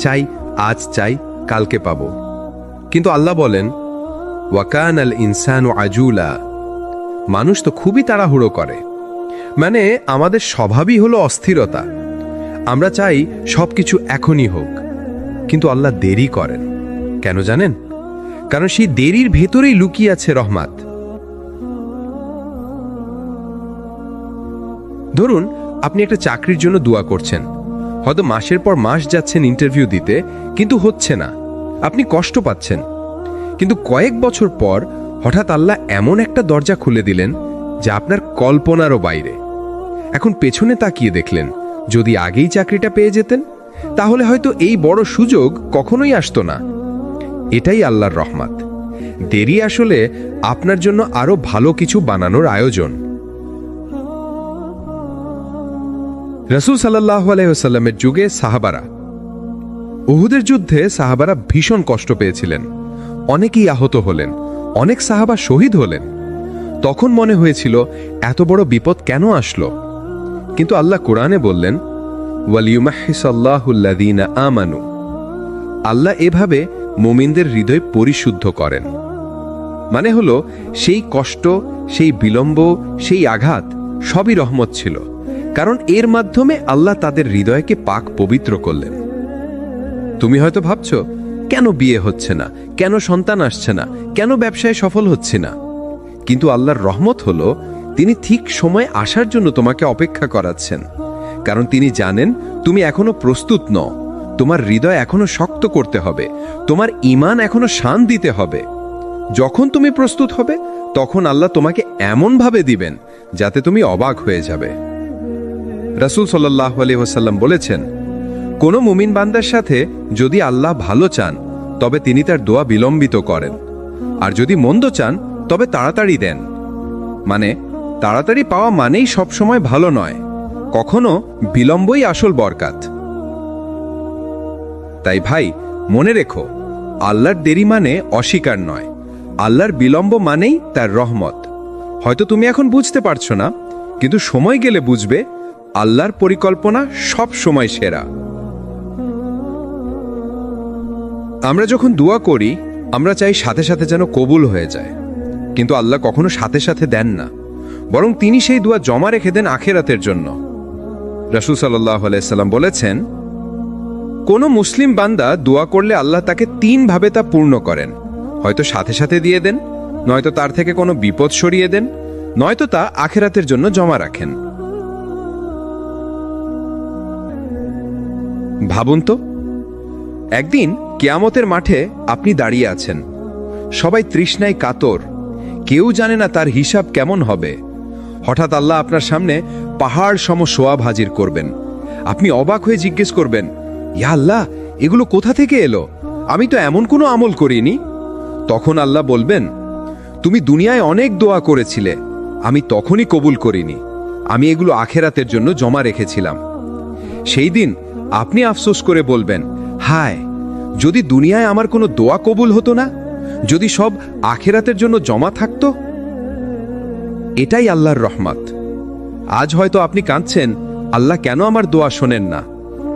চাই আজ চাই কালকে পাবো, কিন্তু আল্লাহ বলেন ওয়াকান আল ইনসানু আজুলা। মানুষ তো খুবই তাড়াহুড়ো করে, মানে আমাদের স্বভাবই হলো অস্থিরতা। আমরা চাই সবকিছু এখনই হোক, কিন্তু আল্লাহ দেরি করেন কেন জানেন? কারণ সেই দেরির ভেতরেই লুকিয়ে আছে রহমত। ধরুন আপনি একটা চাকরির জন্য দোয়া করছেন, হয়তো মাসের পর মাস যাচ্ছেন ইন্টারভিউ দিতে, কিন্তু হচ্ছে না, আপনি কষ্ট পাচ্ছেন। কিন্তু কয়েক বছর পর হঠাৎ আল্লাহ এমন একটা দরজা খুলে দিলেন যা আপনার কল্পনারও বাইরে। এখন পেছনে তাকিয়ে দেখলেন যদি আগেই চাকরিটা পেয়ে যেতেন তাহলে হয়তো এই বড় সুযোগ কখনোই আসতো না। এটাই আল্লাহর রহমত। দেরি আসলে আপনার জন্য আরো ভালো কিছু বানানোর আয়োজন। রাসূল সাল্লাল্লাহু আলাইহি ওয়াসাল্লামের যুগে সাহাবারা, উহুদের যুদ্ধে সাহাবারা ভীষণ কষ্ট পেয়েছিলেন, অনেকেই আহত হলেন, অনেক সাহাবা শহীদ হলেন। তখন মনে হয়েছিল এত বড় বিপদ কেন আসলো, কিন্তু আল্লাহ কোরআনে বললেন ওয়ালিউমাহিসাল্লাহুল্লাযীনা আমানু। আল্লাহ এভাবে মুমিনদের হৃদয় পরিশুদ্ধ করেন। মানে হলো সেই কষ্ট, সেই বিলম্ব, সেই আঘাত সবই রহমত ছিল, কারণ এর মাধ্যমে আল্লাহ তাদের হৃদয়কে পাক পবিত্র করলেন। তুমি হয়তো ভাবছো কেন বিয়ে হচ্ছে না, কেন সন্তান আসছে না, কেন ব্যবসায় সফল হচ্ছে না, কিন্তু আল্লাহর রহমত হলো তিনি ঠিক সময় আসার জন্য তোমাকে অপেক্ষা করাচ্ছেন। কারণ তিনি জানেন তুমি এখনো প্রস্তুত নও, তোমার হৃদয় এখনো শক্ত করতে হবে, তোমার ঈমান এখনো শান দিতে হবে। যখন তুমি প্রস্তুত হবে তখন আল্লাহ তোমাকে এমনভাবে দিবেন যাতে তুমি অবাক হয়ে যাবে। রাসূল সাল্লাল্লাহু আলাইহি ওয়াসাল্লাম বলেছেন, কোনো মুমিন বান্দার সাথে যদি আল্লাহ ভালো চান তবে তিনি তার দোয়া বিলম্বিত করেন, আর যদি মন্দ চান তবে তাড়াতাড়ি দেন। মানে তাড়াতাড়ি পাওয়া মানেই সবসময় ভালো নয়, কখনো বিলম্বই আসল বরকত। তাই ভাই, মনে রেখো, আল্লাহর দেরি মানে অস্বীকার নয়, আল্লাহর বিলম্ব মানেই তার রহমত। হয়তো তুমি এখন বুঝতে পারছো না, কিন্তু সময় গেলে বুঝবে আল্লাহর পরিকল্পনা সব সময় সেরা। আমরা যখন দোয়া করি আমরা চাই সাথে সাথে যেন কবুল হয়ে যায়, কিন্তু আল্লাহ কখনো সাথে সাথে দেন না, বরং তিনি সেই দোয়া জমা রেখে দেন আখিরাতের জন্য। রাসূল সাল্লাল্লাহু আলাইহি সাল্লাম বলেছেন, কোন মুসলিম বান্দা দোয়া করলে আল্লাহ তাকে 3 ভাবে তা পূর্ণ করেন। হয়তো সাথে সাথে দিয়ে দেন, নয়তো তার থেকে কোনো বিপদ সরিয়ে দেন, নয়তো তা আখিরাতের জন্য জমা রাখেন। ভাবুন তো, একদিন কিয়ামতের মাঠে আপনি দাঁড়িয়ে আছেন, সবাই তৃষ্ণায় কাতর, কেউ জানে না তার হিসাব কেমন হবে। হঠাৎ আল্লাহ আপনার সামনে পাহাড় সম সোয়াব হাজির করবেন। আপনি অবাক হয়ে জিজ্ঞেস করবেন, ইয়া আল্লাহ, এগুলো কোথা থেকে এলো? আমি তো এমন কোনো আমল করিনি। তখন আল্লাহ বলবেন, তুমি দুনিয়ায় অনেক দোয়া করেছিলে, আমি তখনই কবুল করিনি, আমি এগুলো আখিরাতের জন্য জমা রেখেছিলাম। সেই দিন আপনি আফসোস করে বলবেন, হায়, যদি দুনিয়ায় আমার কোনো দোয়া কবুল হতো না, যদি সব আখিরাতের জন্য জমা থাকতো। এটাই আল্লাহর রহমত। আজ হয়তো আপনি কাঁদছেন, আল্লাহ কেন আমার দোয়া শোনেন না,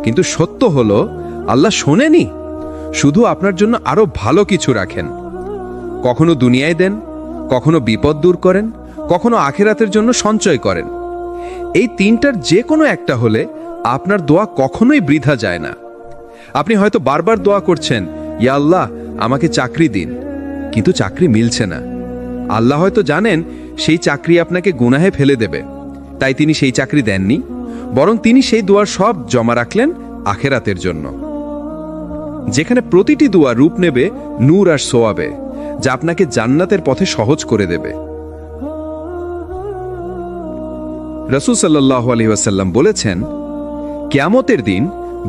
কিন্তু সত্য হলো আল্লাহ শোনেনি, শুধু আপনার জন্য আরো ভালো কিছু রাখেন। কখনো দুনিয়ায় দেন, কখনো বিপদ দূর করেন, কখনো আখিরাতের জন্য সঞ্চয় করেন। এই 3টার যে কোনো একটা হলে আপনার দোয়া কখনোই বৃথা যায় না। আপনি হয়তো বারবার দোয়া করছেন, ইয়া আল্লাহ, আমাকে চাকরি দিন, কিন্তু চাকরি মিলছে না। আল্লাহ হয়তো জানেন সেই চাকরি আপনাকে গুনাহে ফেলে দেবে, তাই তিনি সেই চাকরি দেননি, বরং তিনি সেই দোয়ার সব জমা রাখলেন আখেরাতের জন্য, যেখানে প্রতিটি দোয়া রূপ নেবে নূর আর সোয়াবে, যা আপনাকে জান্নাতের পথে সহজ করে দেবে। রাসূল সাল্লাল্লাহু আলাইহি ওয়াসাল্লাম বলেছেন, কিয়ামতের দিন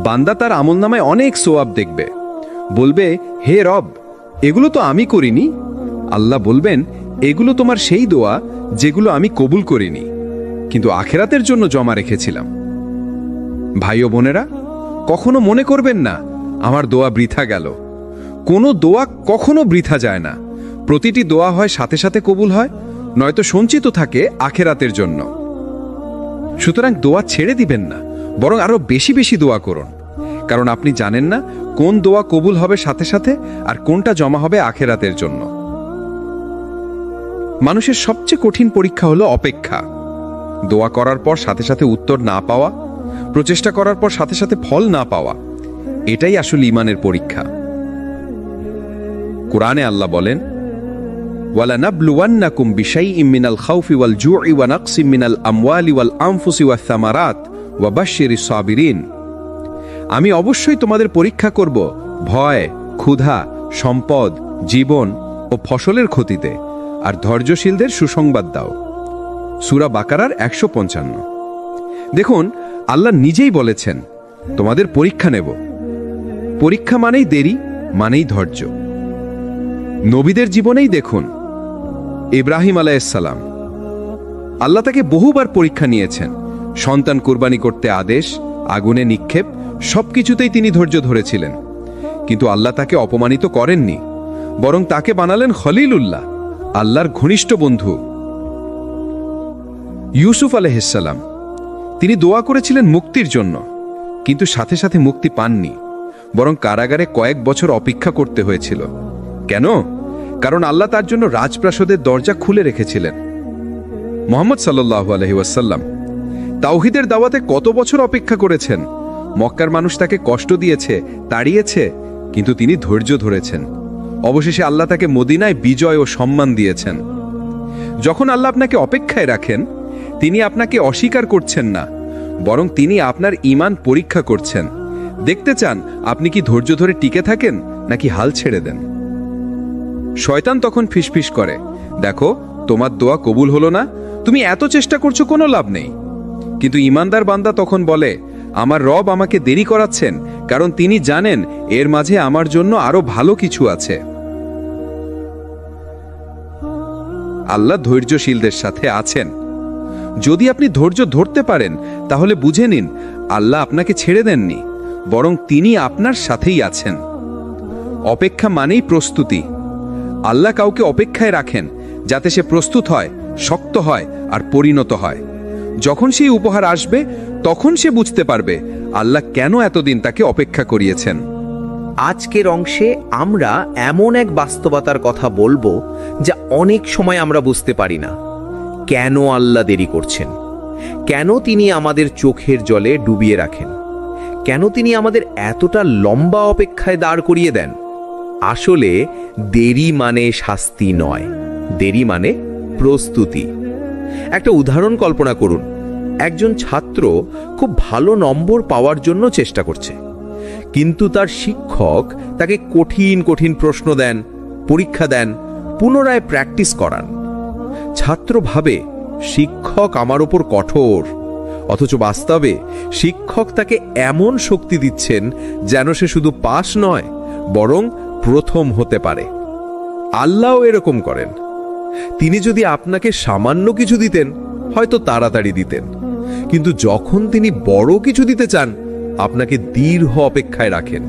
বান্দা তার আমলনামায় অনেক সোয়াব দেখবে, বলবে, হে রব, এগুলো তো আমি করিনি। আল্লাহ বলবেন, এগুলো তোমার সেই দোয়া যেগুলো আমি কবুল করিনি, কিন্তু আখেরাতের জন্য জমা রেখেছিলাম। ভাই ও বোনেরা, কখনো মনে করবেন না আমার দোয়া বৃথা গেল। কোনো দোয়া কখনো বৃথা যায় না। প্রতিটি দোয়া হয় সাথে সাথে কবুল হয়, নয়তো সঞ্চিত থাকে আখেরাতের জন্য। সুতরাং দোয়া ছেড়ে দিবেন না, বরং আরো বেশি বেশি দোয়া করুন, কারণ আপনি জানেন না কোন দোয়া কবুল হবে সাথে সাথে আর কোনটা জমা হবে আখেরাতের জন্য। মানুষের সবচেয়ে কঠিন পরীক্ষা হলো অপেক্ষা। দোয়া করার পর সাথে সাথে উত্তর না পাওয়া, প্রচেষ্টা করার পর সাথে সাথে ফল না পাওয়া, এটাই আসলে ঈমানের পরীক্ষা। কুরআনে আল্লাহ বলেন, ওয়ালানাবলুওয়ান্নাকুম বিশাইইম মিনাল খাউফি ওয়াল জুই ওয়া নাকসিম মিনাল আমওয়ালি ওয়াল আনফুসি ওয়াস সামারাত ওয়া বাশশিরিস সাবিরিন। আমি অবশ্যই তোমাদের পরীক্ষা করব ভয়, ক্ষুধা, সম্পদ, জীবন ও ফসলের ক্ষতিতে, আর ধৈর্যশীলদের সুসংবাদ দাও। সূরা বাকারার 155। দেখুন, আল্লাহ নিজেই বলেছেন, তোমাদের পরীক্ষা নেব। পরীক্ষা মানেই দেরি, মানেই ধৈর্য। নবীদের জীবনেই দেখুন, ইব্রাহিম আলাইহিসসালাম, আল্লাহ তাকে বহুবার পরীক্ষা নিয়েছেন। সন্তান কুরবানি করতে আদেশ, আগুনে নিক্ষেপ, সবকিছুতেই তিনি ধৈর্য ধরেছিলেন, কিন্তু আল্লাহ তাকে অপমানিত করেননি, বরং তাকে বানালেন খলিলুল্লাহ, আল্লাহর ঘনিষ্ঠ বন্ধু। ইউসুফ আলাইহিসসালাম, তিনি দোয়া করেছিলেন মুক্তির জন্য, কিন্তু সাথে সাথে মুক্তি পাননি, বরং কারাগারে কয়েক বছর অপেক্ষা করতে হয়েছিল। কেন? কারণ আল্লাহ তার জন্য রাজপ্রাসাদের দরজা খুলে রেখেছিলেন। মুহাম্মদ সাল্লাল্লাহু আলাইহি ওয়াসাল্লাম তাওহীদের দাওয়াতে কত বছর অপেক্ষা করেছেন। মক্কার মানুষ তাকে কষ্ট দিয়েছে, তাড়িয়েছে, কিন্তু তিনি ধৈর্য ধরেছেন। অবশেষে আল্লাহ তাকে মদিনায় বিজয় ও সম্মান দিয়েছেন। যখন আল্লাহ আপনাকে অপেক্ষায় রাখেন, তিনি আপনাকে অস্বীকার করছেন না, বরং তিনি আপনার ঈমান পরীক্ষা করছেন। দেখতে চান আপনি কি ধৈর্য ধরে টিকে থাকেন নাকি হাল ছেড়ে দেন। শয়তান তখন ফিসফিস করে, দেখো, তোমার দোয়া কবুল হলো না, তুমি এত চেষ্টা করছো, কোনো লাভ নেই। কিন্তু ঈমানদার বান্দা তখন বলে, আমার রব আমাকে দেরি করাচ্ছেন, কারণ তিনি জানেন এর মাঝে আমার জন্য আরো ভালো কিছু আছে। আল্লাহ ধৈর্যশীলদের সাথে আছেন। যদি আপনি ধৈর্য ধরতে পারেন, তাহলে বুঝে নিন আল্লাহ আপনাকে ছেড়ে দেননি, বরং তিনি আপনার সাথেই আছেন। অপেক্ষা মানেই প্রস্তুতি। আল্লাহ কাউকে অপেক্ষায় রাখেন যাতে সে প্রস্তুত হয়, শক্ত হয় আর পরিণত হয়। যখন সেই উপহার আসবে, তখন সে বুঝতে পারবে আল্লাহ কেন এতদিন তাকে অপেক্ষা করিয়েছেন।
আজকের অংশে আমরা এমন এক বাস্তবতার কথা বলবো যা অনেক সময় আমরা বুঝতে পারি না। কেন আল্লাহ দেরি করছেন? কেন তিনি আমাদের চোখের জলে ডুবিয়ে রাখেন? কেন তিনি আমাদের এতটা লম্বা অপেক্ষায় দাঁড় করিয়ে দেন? আসলে দেরি মানে শাস্তি নয়, দেরি মানে প্রস্তুতি। একটা উদাহরণ কল্পনা করুন। একজন ছাত্র খুব ভালো নম্বর পাওয়ার জন্য চেষ্টা করছে, কিন্তু তার শিক্ষক তাকে কঠিন কঠিন প্রশ্ন দেন, পরীক্ষা দেন, পুনরায় প্র্যাকটিস করান। ছাত্র ভাবে শিক্ষক আমার উপর কঠোর, অথচ বাস্তবে শিক্ষক তাকে এমন শক্তি দিচ্ছেন যেন সে শুধু পাস নয়, বরং প্রথম হতে পারে। আল্লাহও এরকম করেন। তিনি যদি আপনাকে সামান্য কিছু দিতেন, হয়তো তাড়াতাড়ি দিতেন, কিন্তু যখন তিনি বড় কিছু দিতে চান, আপনাকে দীর্ঘ অপেক্ষায় রাখেন।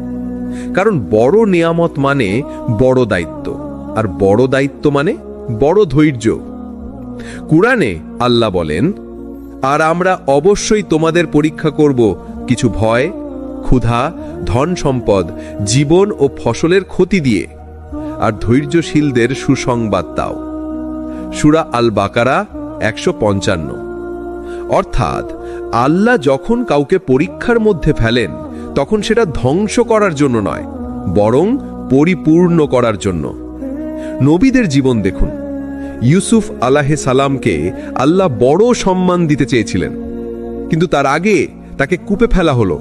কারণ বড় নিয়ামত মানে বড় দায়িত্ব, আর বড় দায়িত্ব মানে বড় ধৈর্য। কুরআনে আল্লাহ বলেন, আর আমরা অবশ্যই তোমাদের পরীক্ষা করব কিছু ভয়, ক্ষুধা, ধন সম্পদ, জীবন ও ফসলের ক্ষতি দিয়ে, আর ধৈর্যশীলদের সুসংবাদ দাও। সূরা আল বাকারা 155। অর্থাৎ আল্লাহ যখন কাউকে পরীক্ষার মধ্যে ফেলেন, তখন সেটা ধ্বংস করার জন্য নয়, বরং
পরিপূর্ণ করার জন্য। নবীদের জীবন দেখুন। ইউসুফ আলাইহিস সালামকে আল্লাহ বড় সম্মান দিতে চেয়েছিলেন, কিন্তু তার আগে তাকে কূপে ফেলা হলো,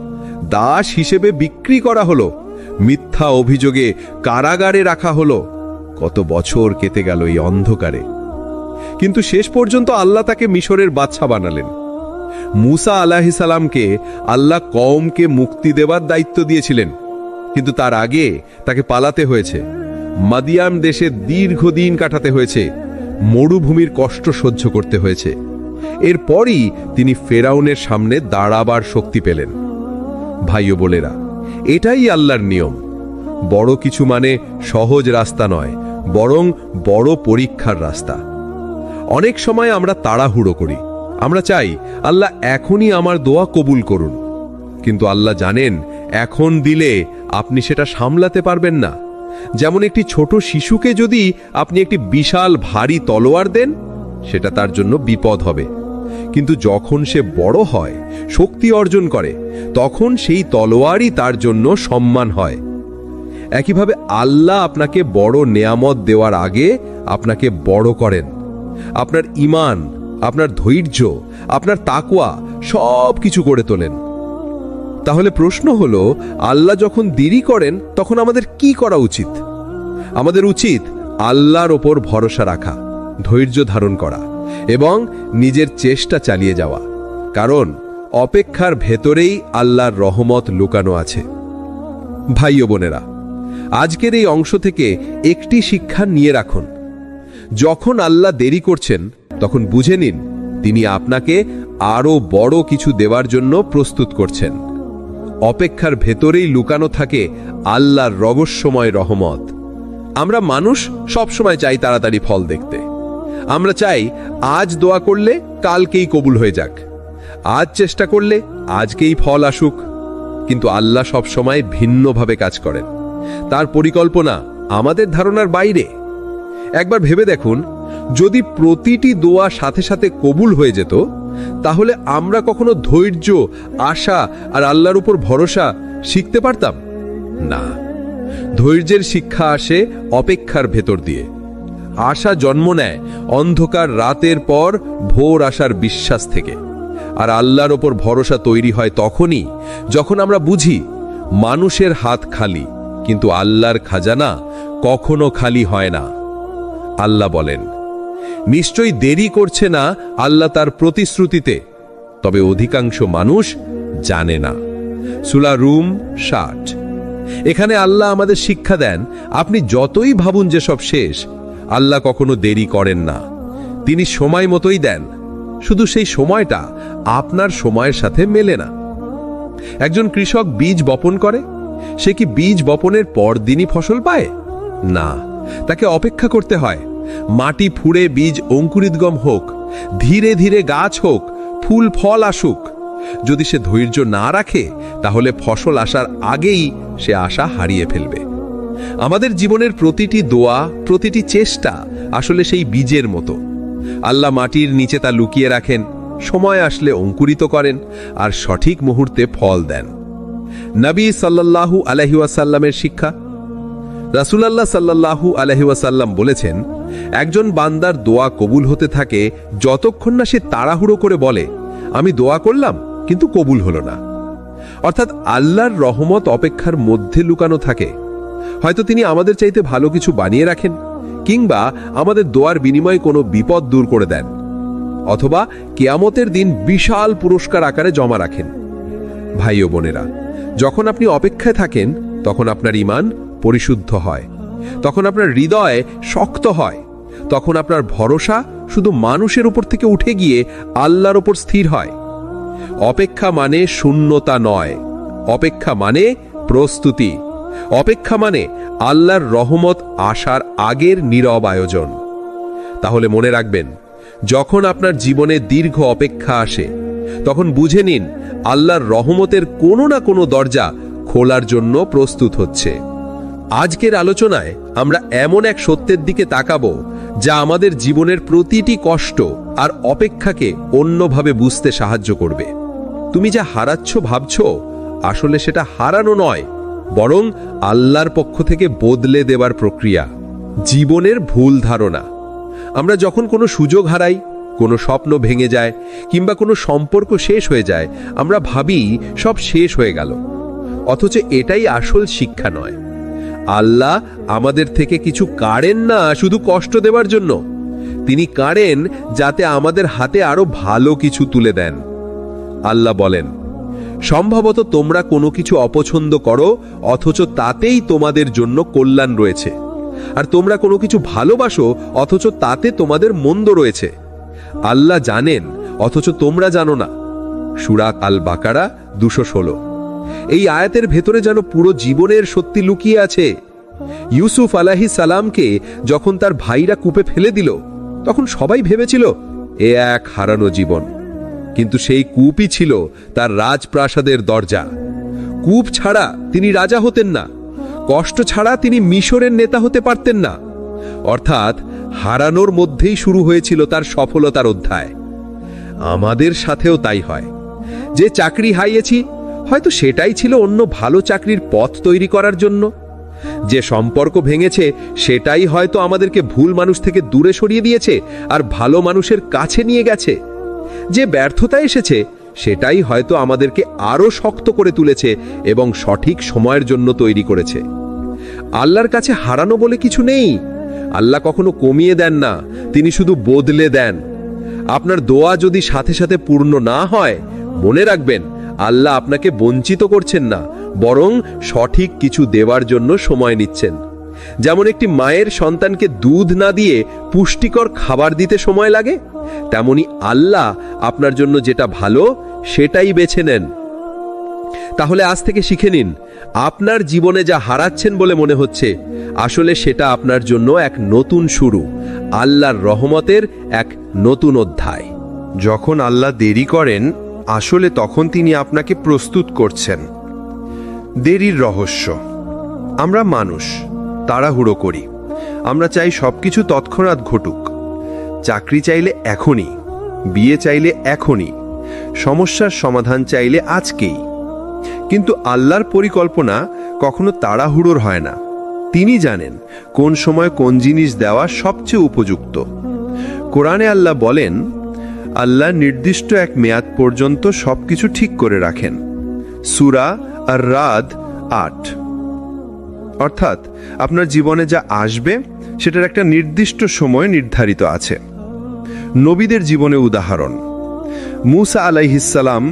দাস হিসেবে বিক্রি করা হলো, মিথ্যা অভিযোগে কারাগারে রাখা হলো। কত বছর কেটে গেল এই অন্ধকারে, কিন্তু শেষ পর্যন্ত আল্লাহ তাকে মিশরের বাদশা বানালেন। মুসা আলাইহিস সালামকে আল্লাহ কওমকে মুক্তি দেবার দায়িত্ব দিয়েছিলেন, কিন্তু তার আগে তাকে পালাতে হয়েছে, মাদিয়ান দেশে দীর্ঘদিন কাটাতে হয়েছে, মরুভূমির কষ্ট সহ্য করতে হয়েছে। এরপরই তিনি ফেরাউনের সামনে দাঁড়াবার শক্তি পেলেন। ভাই ও বোনেরা, এটাই আল্লাহর নিয়ম। বড় কিছু মানে সহজ রাস্তা নয়, বরং বড় পরীক্ষার রাস্তা। অনেক সময় আমরা তাড়াহুড়ো করি, আমরা চাই আল্লাহ এখনই আমার দোয়া কবুল করুন, কিন্তু আল্লাহ জানেন এখন দিলে আপনি সেটা সামলাতে পারবেন না। যেমন একটি ছোট শিশুকে যদি আপনি একটি বিশাল ভারী তলোয়ার দেন, সেটা তার জন্য বিপদ হবে, কিন্তু যখন সে বড় হয়, শক্তি অর্জন করে, তখন সেই তলোয়ারই তার জন্য সম্মান হয়। একইভাবে আল্লাহ আপনাকে বড় নেয়ামত দেওয়ার আগে আপনাকে বড় করেন। আপনার ঈমান, আপনার ধৈর্য, আপনার তাকওয়া সব কিছু করে তোলেন। তাহলে প্রশ্ন হলো, আল্লাহ যখন দেরি করেন তখন আমাদের কি করা উচিত? আমাদের উচিত আল্লাহর ওপর ভরসা রাখা, ধৈর্য ধারণ করা এবং নিজের চেষ্টা চালিয়ে যাওয়া, কারণ অপেক্ষার ভেতরেই আল্লাহর রহমত লুকানো আছে। ভাই ও বোনেরা, আজকের এই অংশ থেকে একটি শিক্ষা নিয়ে রাখুন। যখন আল্লাহ দেরি করছেন, তখন বুঝে নিন তিনি আপনাকে আরো বড় কিছু দেওয়ার জন্য প্রস্তুত করছেন। অপেক্ষার ভেতরেই লুকানো থাকে আল্লাহর রহস্যময় রহমত। আমরা মানুষ সবসময় চাই তাড়াতাড়ি ফল দেখতে। আমরা চাই আজ দোয়া করলে কালকেই কবুল হয়ে যাক, আজ চেষ্টা করলে আজকেই ফল আসুক। কিন্তু আল্লাহ সবসময় ভিন্নভাবে কাজ করেন। তার পরিকল্পনা আমাদের ধারণার বাইরে। একবার ভেবে দেখুন, যদি প্রতিটি দোয়া সাথে সাথে কবুল হয়ে যেত, তাহলে আমরা কখনো ধৈর্য, আশা আর আল্লাহর উপর ভরসা শিখতে পারতাম না। ধৈর্যের শিক্ষা আসে অপেক্ষার ভেতর দিয়ে। আশা জন্ম নেয় অন্ধকার রাতের পর ভোর আসার বিশ্বাস থেকে। আর আল্লাহর ওপর ভরসা তৈরি হয় তখনই যখন আমরা বুঝি মানুষের হাত খালি, কিন্তু আল্লাহর খাজানা কখনো খালি হয় না। আল্লাহ বলেন, নিশ্চয়ই দেরি করছে না আল্লাহ তার প্রতিশ্রুতিতে, তবে অধিকাংশ মানুষ জানে না। সূরা রুম 60। এখানে আল্লাহ আমাদের শিক্ষা দেন, আপনি যতই ভাবুন যে সব শেষ, আল্লাহ কখনো দেরি করেন না। তিনি সময় মতোই দেন, শুধু সেই সময়টা আপনার সময়ের সাথে মেলে না। একজন কৃষক বীজ বপন করে, সে কি বীজ বপনের পর দিনই ফসল পায়? না, তাকে অপেক্ষা করতে হয়। মাটি ফুঁড়ে বীজ অঙ্কুরিতগম হোক, ধীরে ধীরে গাছ হোক, ফুল ফল আসুক। যদি সে ধৈর্য না রাখে, তাহলে ফসল আসার আগেই সে আশা হারিয়ে ফেলবে। আমাদের জীবনের প্রতিটি দোয়া, প্রতিটি চেষ্টা আসলে সেই বীজের মতো। আল্লাহ মাটির নিচে তা লুকিয়ে রাখেন, সময় আসলে অঙ্কুরিত করেন আর সঠিক মুহূর্তে ফল দেন। নবী সাল্লাল্লাহু আলাইহি ওয়াসাল্লামের শিক্ষা। রাসূলুল্লাহ সাল্লাল্লাহু আলাইহি ওয়াসাল্লাম বলেছেন, একজন বান্দার দোয়া কবুল হতে থাকে যতক্ষণ না সে তাড়াহুড়ো করে বলে, আমি দোয়া করলাম কিন্তু কবুল হলো না। অর্থাৎ আল্লাহর রহমত অপেক্ষার মধ্যে লুকানো থাকে। হয়তো তিনি আমাদের চাইতে ভালো কিছু বানিয়ে রাখেন, কিংবা আমাদের দোয়ার বিনিময়ে কোনো বিপদ দূর করে দেন, অথবা কিয়ামতের দিন বিশাল পুরস্কার আকারে জমা রাখেন। ভাই ও বোনেরা, যখন আপনি অপেক্ষায় থাকেন, তখন আপনার ঈমান পরিশুদ্ধ হয়, তখন আপনার হৃদয় শক্ত হয়, তখন আপনার ভরসা শুধু মানুষের উপর থেকে উঠে গিয়ে আল্লাহর উপর স্থির হয়। অপেক্ষা মানে শূন্যতা নয়, অপেক্ষা মানে প্রস্তুতি। অপেক্ষা মানে আল্লাহর রহমত আসার আগের নীরব আয়োজন। তাহলে মনে রাখবেন, যখন আপনার জীবনে দীর্ঘ অপেক্ষা আসে, তখন বুঝে নিন আল্লাহর রহমতের কোনো না কোনো দরজা খোলার জন্য প্রস্তুত হচ্ছে। আজকের আলোচনায় আমরা এমন এক সত্যের দিকে তাকাবো যা আমাদের জীবনের প্রতিটি কষ্ট আর অপেক্ষাকে অন্যভাবে বুঝতে সাহায্য করবে। তুমি যা হারাচ্ছ ভাবছো, আসলে সেটা হারানো নয়, বরং আল্লাহর পক্ষ থেকে বদলে দেবার প্রক্রিয়া। জীবনের ভুল ধারণা। আমরা যখন কোনো সুযোগ হারাই, কোনো স্বপ্ন ভেঙে যায় কিংবা কোনো সম্পর্ক শেষ হয়ে যায়, আমরা ভাবি সব শেষ হয়ে গেল। অথচ এটাই আসল শিক্ষা নয়। আল্লাহ আমাদের থেকে কিছু কাড়েন না শুধু কষ্ট দেওয়ার জন্য, তিনি কাড়েন যাতে আমাদের হাতে আরো ভালো কিছু তুলে দেন। আল্লাহ বলেন, সম্ভবত তোমরা কোনো কিছু অপছন্দ করো অথচ তাতেই তোমাদের জন্য কল্যাণ রয়েছে, আর তোমরা কোনো কিছু ভালোবাসো অথচ তাতে তোমাদের মন্দ রয়েছে। আল্লাহ জানেন অথচ তোমরা জানো না। সূরা আল বাকারা 216। এই আয়াতের ভেতরে যেন পুরো জীবনের সত্যি লুকিয়ে আছে। ইউসুফ আলাইহিস সালামকে যখন তার ভাইরা কূপে ফেলে দিল, তখন সবাই ভেবেছিল এ এক হারানো জীবন, কিন্তু সেই কূপই ছিল তার রাজপ্রাসাদের দরজা। কূপ ছাড়া তিনি রাজা হতেন না, কষ্ট ছাড়া তিনি মিশরের নেতা হতে পারতেন না। অর্থাৎ হারানোর মধ্যেই শুরু হয়েছিল তার সফলতার অধ্যায়। আমাদের সাথেও তাই হয়। যে চাকরি হারিয়েছি, হয়তো সেটাই ছিল অন্য ভালো চাকরির পথ তৈরি করার জন্য। যে সম্পর্ক ভেঙেছে, সেটাই হয়তো আমাদেরকে ভুল মানুষ থেকে দূরে সরিয়ে দিয়েছে আর ভালো মানুষের কাছে নিয়ে গেছে। যে ব্যর্থতা এসেছে, সেটাই হয়তো আমাদেরকে আরো শক্ত করে তুলেছে এবং সঠিক সময়ের জন্য তৈরি করেছে। আল্লাহর কাছে হারানো বলে কিছু নেই। আল্লাহ কখনো কমিয়ে দেন না, তিনি শুধু বদলে দেন। আপনার দোয়া যদি সাথে সাথে পূর্ণ না হয়, মনে রাখবেন আল্লাহ আপনাকে বঞ্চিত করছেন না, বরং সঠিক কিছু দেওয়ার জন্য সময় নিচ্ছেন। যেমন একটি মায়ের সন্তানকে দুধ না দিয়ে পুষ্টিকর খাবার দিতে সময় লাগে, তেমনি আল্লাহ আপনার জন্য যেটা ভালো সেটাই বেছে নেন। তাহলে আজ থেকে শিখে নিন, আপনার জীবনে যা হারাচ্ছেন বলে মনে হচ্ছে, আসলে সেটা আপনার জন্য এক নতুন শুরু, আল্লাহর রহমতের এক নতুন অধ্যায়।
যখন আল্লাহ দেরি করেন, আসলে তখন তিনি আপনাকে প্রস্তুত করছেন। দেরির রহস্য। আমরা মানুষ, তাড়াহুড়ো করি। আমরা চাই সবকিছু তৎক্ষণাৎ ঘটুক। চাকরি চাইলে এখনই, বিয়ে চাইলে এখনই, সমস্যার সমাধান চাইলে আজকেই। কিন্তু আল্লাহর পরিকল্পনা কখনো তাড়াহুড়োর হয় না। তিনি জানেন কোন সময় কোন জিনিস দেওয়া সবচেয়ে উপযুক্ত। কোরআনে আল্লাহ বলেন, আল্লাহ নির্দিষ্ট এক মেয়াদ পর্যন্ত সবকিছু ঠিক করে রাখেন। সূরা আর-রাদ ৮। অর্থাৎ আপনার জীবনে যা আসবে সেটার একটা নির্দিষ্ট সময় নির্ধারিত আছে। নবীদের জীবনে উদাহরণ, মূসা আলাইহিস সালাম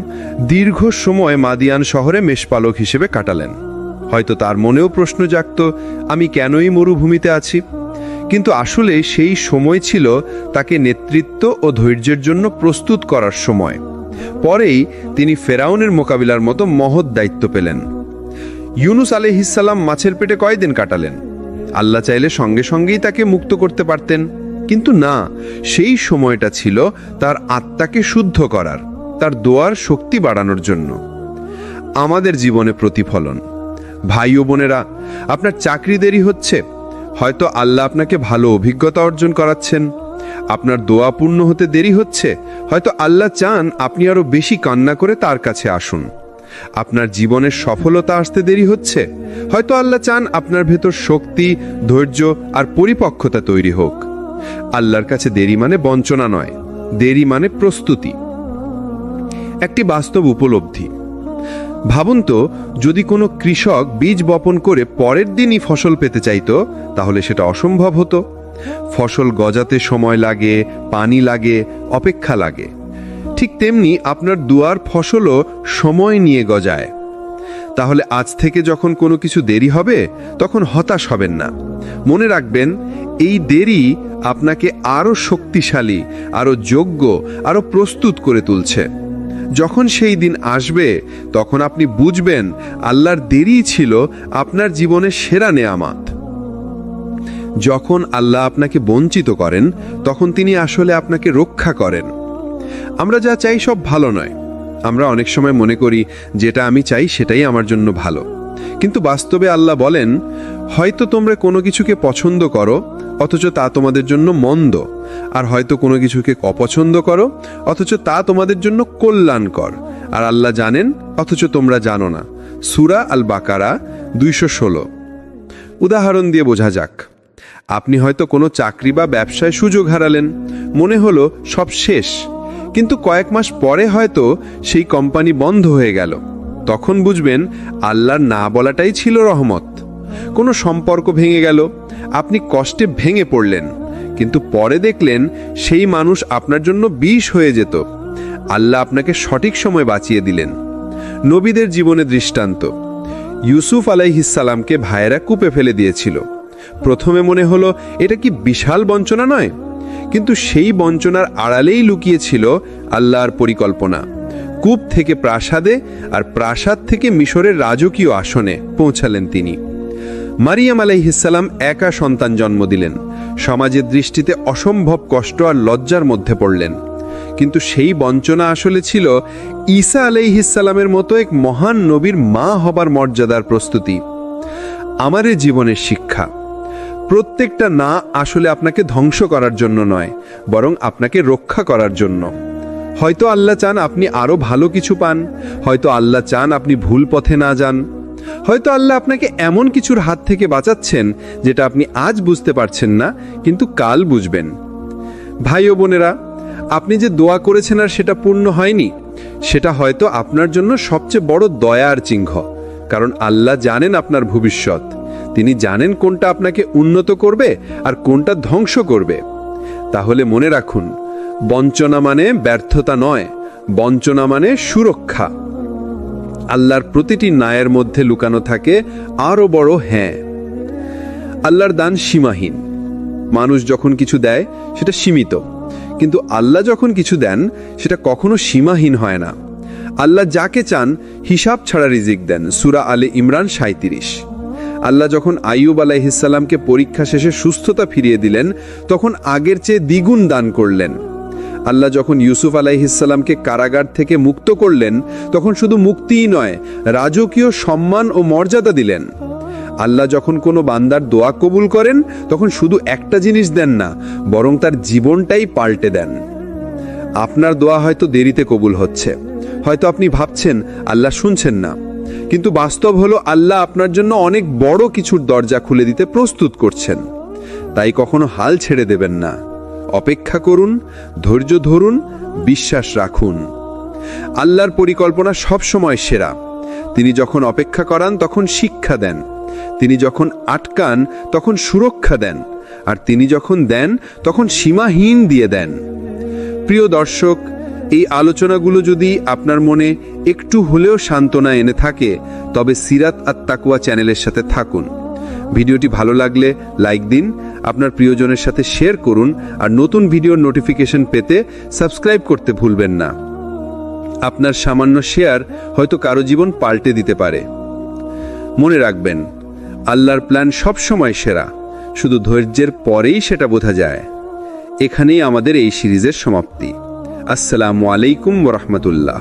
দীর্ঘ সময় মাদিয়ান শহরে মেষপালক হিসেবে কাটালেন। হয়তো তার মনেও প্রশ্ন জাগত, আমি কেনই মরুভূমিতে আছি? কিন্তু আসলে সেই সময় ছিল তাকে নেতৃত্ব ও ধৈর্যের জন্য প্রস্তুত করার সময়। পরেই তিনি ফেরাউনের মোকাবিলার মতো মহৎ দায়িত্ব পেলেন। ইউনুস আলাইহিস সালাম মাছের পেটে কয়দিন কাটালেন? আল্লাহ চাইলে সঙ্গে সঙ্গেই তাকে মুক্ত করতে পারতেন, কিন্তু না, সেই সময়টা ছিল তার আত্মাকে শুদ্ধ করার, তার দোয়ার শক্তি বাড়ানোর জন্য। আমাদের জীবনে প্রতিফলন। ভাই ও বোনেরা, আপনার চাকরি দেরি হচ্ছে, হয়তো আল্লাহ আপনাকে ভালো অভিজ্ঞতা অর্জন করাচ্ছেন। আপনার দোয়া পূর্ণ হতে দেরি হচ্ছে, হয়তো আল্লাহ চান আপনি আরো বেশি কান্না করে তার কাছে আসুন। আপনার জীবনের সফলতা আসতে দেরি হচ্ছে, হয়তো আল্লাহ চান আপনার ভেতর শক্তি, ধৈর্য আর পরিপক্কতা তৈরি হোক। আল্লাহর কাছে দেরি মানে বঞ্চনা নয়, দেরি মানে প্রস্তুতি। একটি বাস্তব উপলব্ধি। ভাবুন তো, যদি কোনো কৃষক বীজ বপন করে পরের দিনই ফসল পেতে চাইতো, তাহলে সেটা অসম্ভব হতো। ফসল গজাতে সময় লাগে, পানি লাগে, অপেক্ষা লাগে। ঠিক তেমনি আপনার দুয়ার ফসলও সময় নিয়ে গজায়। তাহলে আজ থেকে যখন কোনো কিছু দেরি হবে, তখন হতাশ হবেন না। মনে রাখবেন, এই দেরি আপনাকে আরো শক্তিশালী, আরো যোগ্য, আরো প্রস্তুত করে তুলছে। যখন সেই দিন আসবে, তখন আপনি বুঝবেন আল্লাহর দেরি ছিল আপনার জীবনের সেরা নেয়ামত। যখন আল্লাহ আপনাকে বঞ্চিত করেন, তখন তিনি আসলে আপনাকে রক্ষা করেন। আমরা যা চাই সব ভালো নয়। আমরা অনেক সময় মনে করি যেটা আমি চাই সেটাই আমার জন্য ভালো, কিন্তু বাস্তবে আল্লাহ বলেন, হয়তো তোমরা কোনো কিছুকে পছন্দ করো অথচ তা তোমাদের জন্য মন্দ, আর হয়তো কোনো কিছুকে অপছন্দ করো অথচ তা তোমাদের জন্য কল্যাণকর, আর আল্লাহ জানেন অথচ তোমরা জানো না। সূরা আল বাকারা
216। উদাহরণ দিয়ে বোঝা যাক। আপনি হয়তো কোনো চাকরি বা ব্যবসায় সুযোগ হারালেন, মনে হলো সব শেষ, কিন্তু কয়েক মাস পরে হয়তো সেই কোম্পানি বন্ধ হয়ে গেল। তখন বুঝবেন আল্লাহর না বলাটাই ছিল রহমত। কোনো সম্পর্ক ভেঙে গেল, আপনি কষ্টে ভেঙে পড়লেন, কিন্তু পরে দেখলেন সেই মানুষ আপনার জন্য বিষ হয়ে যেত। আল্লাহ আপনাকে সঠিক সময় বাঁচিয়ে দিলেন। নবীদের জীবনে দৃষ্টান্ত। ইউসুফ আলাইহিসসালামকে ভাইয়েরা কূপে ফেলে দিয়েছিল। প্রথমে মনে হলো এটা কি বিশাল বঞ্চনা নয়, কিন্তু সেই বঞ্চনার আড়ালেই লুকিয়েছিল আল্লাহর পরিকল্পনা। কূপ থেকে প্রাসাদে, আর প্রাসাদ থেকে মিশরের রাজকীয় আসনে পৌঁছালেন তিনি। মারিয়াম আলাইহিসসালাম একা সন্তান জন্ম দিলেন। সমাজের দৃষ্টিতে অসম্ভব কষ্ট আর লজ্জার মধ্যে পড়লেন, কিন্তু সেই বঞ্চনা আসলে ছিল ঈসা আলাইহিসসালামের মতো এক মহান নবীর মা হবার মর্যাদার প্রস্তুতি। আমাদের জীবনের শিক্ষা, প্রত্যেকটা না আসলে আপনাকে ধ্বংস করার জন্য নয়, বরং আপনাকে রক্ষা করার জন্য। হয়তো আল্লাহ চান আপনি আরো ভালো কিছু পান, হয়তো আল্লাহ চান আপনি ভুল পথে না যান, হয়তো আল্লাহ আপনাকে এমন কিছুর হাত থেকে বাঁচাচ্ছেন যেটা আপনি আজ বুঝতে পারছেন না, কিন্তু কাল বুঝবেন। ভাই ও বোনেরা, আপনি যে দোয়া করেছেন আর সেটা পূর্ণ হয়নি, সেটা হয়তো আপনার জন্য সবচেয়ে বড় দয়ার চিহ্ন। কারণ আল্লাহ জানেন আপনার ভবিষ্যৎ। তিনি জানেন কোনটা আপনাকে উন্নত করবে আর কোনটা ধ্বংস করবে। তাহলে মনে রাখুন, বঞ্চনা মানে ব্যর্থতা নয়, বঞ্চনা মানে সুরক্ষা। আল্লাহর প্রতিটি ন্যায়ের মধ্যে লুকানো থাকে আরো বড় হ্যাঁ। আল্লাহর দান সীমাহীন। মানুষ যখন কিছু দেয় সেটা সীমিত, কিন্তু আল্লাহ যখন কিছু দেন সেটা কখনো সীমাহীন হয় না। আল্লাহ যাকে চান হিসাব ছাড়া রিজিক দেন। সূরা আলে ইমরান 37। আল্লাহ যখন আইয়ুব আলাইহিসসালামকে পরীক্ষা শেষে সুস্থতা ফিরিয়ে দিলেন, তখন আগের চেয়ে দ্বিগুণ দান করলেন। আল্লাহ যখন ইউসুফ আলাইহিসসালামকে কারাগার থেকে মুক্ত করলেন, তখন শুধু মুক্তিই নয়, রাজকীয় সম্মান ও মর্যাদা দিলেন। আল্লাহ যখন কোনো বান্দার দোয়া কবুল করেন, তখন শুধু একটা জিনিস দেন না, বরং তার জীবনটাই পাল্টে দেন। আপনার দোয়া হয়তো দেরিতে কবুল হচ্ছে, হয়তো আপনি ভাবছেন আল্লাহ শুনছেন না, কিন্তু বাস্তব হলো আল্লাহ আপনার জন্য অনেক বড় কিছুর দরজা খুলে দিতে প্রস্তুত করছেন। তাই কখনো হাল ছেড়ে দেবেন না। অপেক্ষা করুন, ধৈর্য ধরুন, বিশ্বাস রাখুন। আল্লাহর পরিকল্পনা সবসময় সেরা। তিনি যখন অপেক্ষা করান তখন শিক্ষা দেন, তিনি যখন আটকান তখন সুরক্ষা দেন, আর তিনি যখন দেন তখন সীমাহীন দিয়ে দেন। প্রিয় দর্শক, এই আলোচনাগুলো যদি আপনার মনে একটু হলেও সান্ত্বনা এনে থাকে, তবে সিরাত আত তাকওয়া চ্যানেলের সাথে থাকুন। ভিডিওটি ভালো লাগলে লাইক দিন, আপনার প্রিয়জনের সাথে শেয়ার করুন, আর নতুন ভিডিওর নোটিফিকেশন পেতে সাবস্ক্রাইব করতে ভুলবেন না। আপনার সামান্য শেয়ার হয়তো কারো জীবন পাল্টে দিতে পারে। মনে রাখবেন, আল্লাহর প্ল্যান সবসময় সেরা, শুধু ধৈর্যের পরেই সেটা বোঝা যায়। এখানেই আমাদের এই সিরিজের সমাপ্তি। আসসালামু আলাইকুম ওয়া রাহমাতুল্লাহ।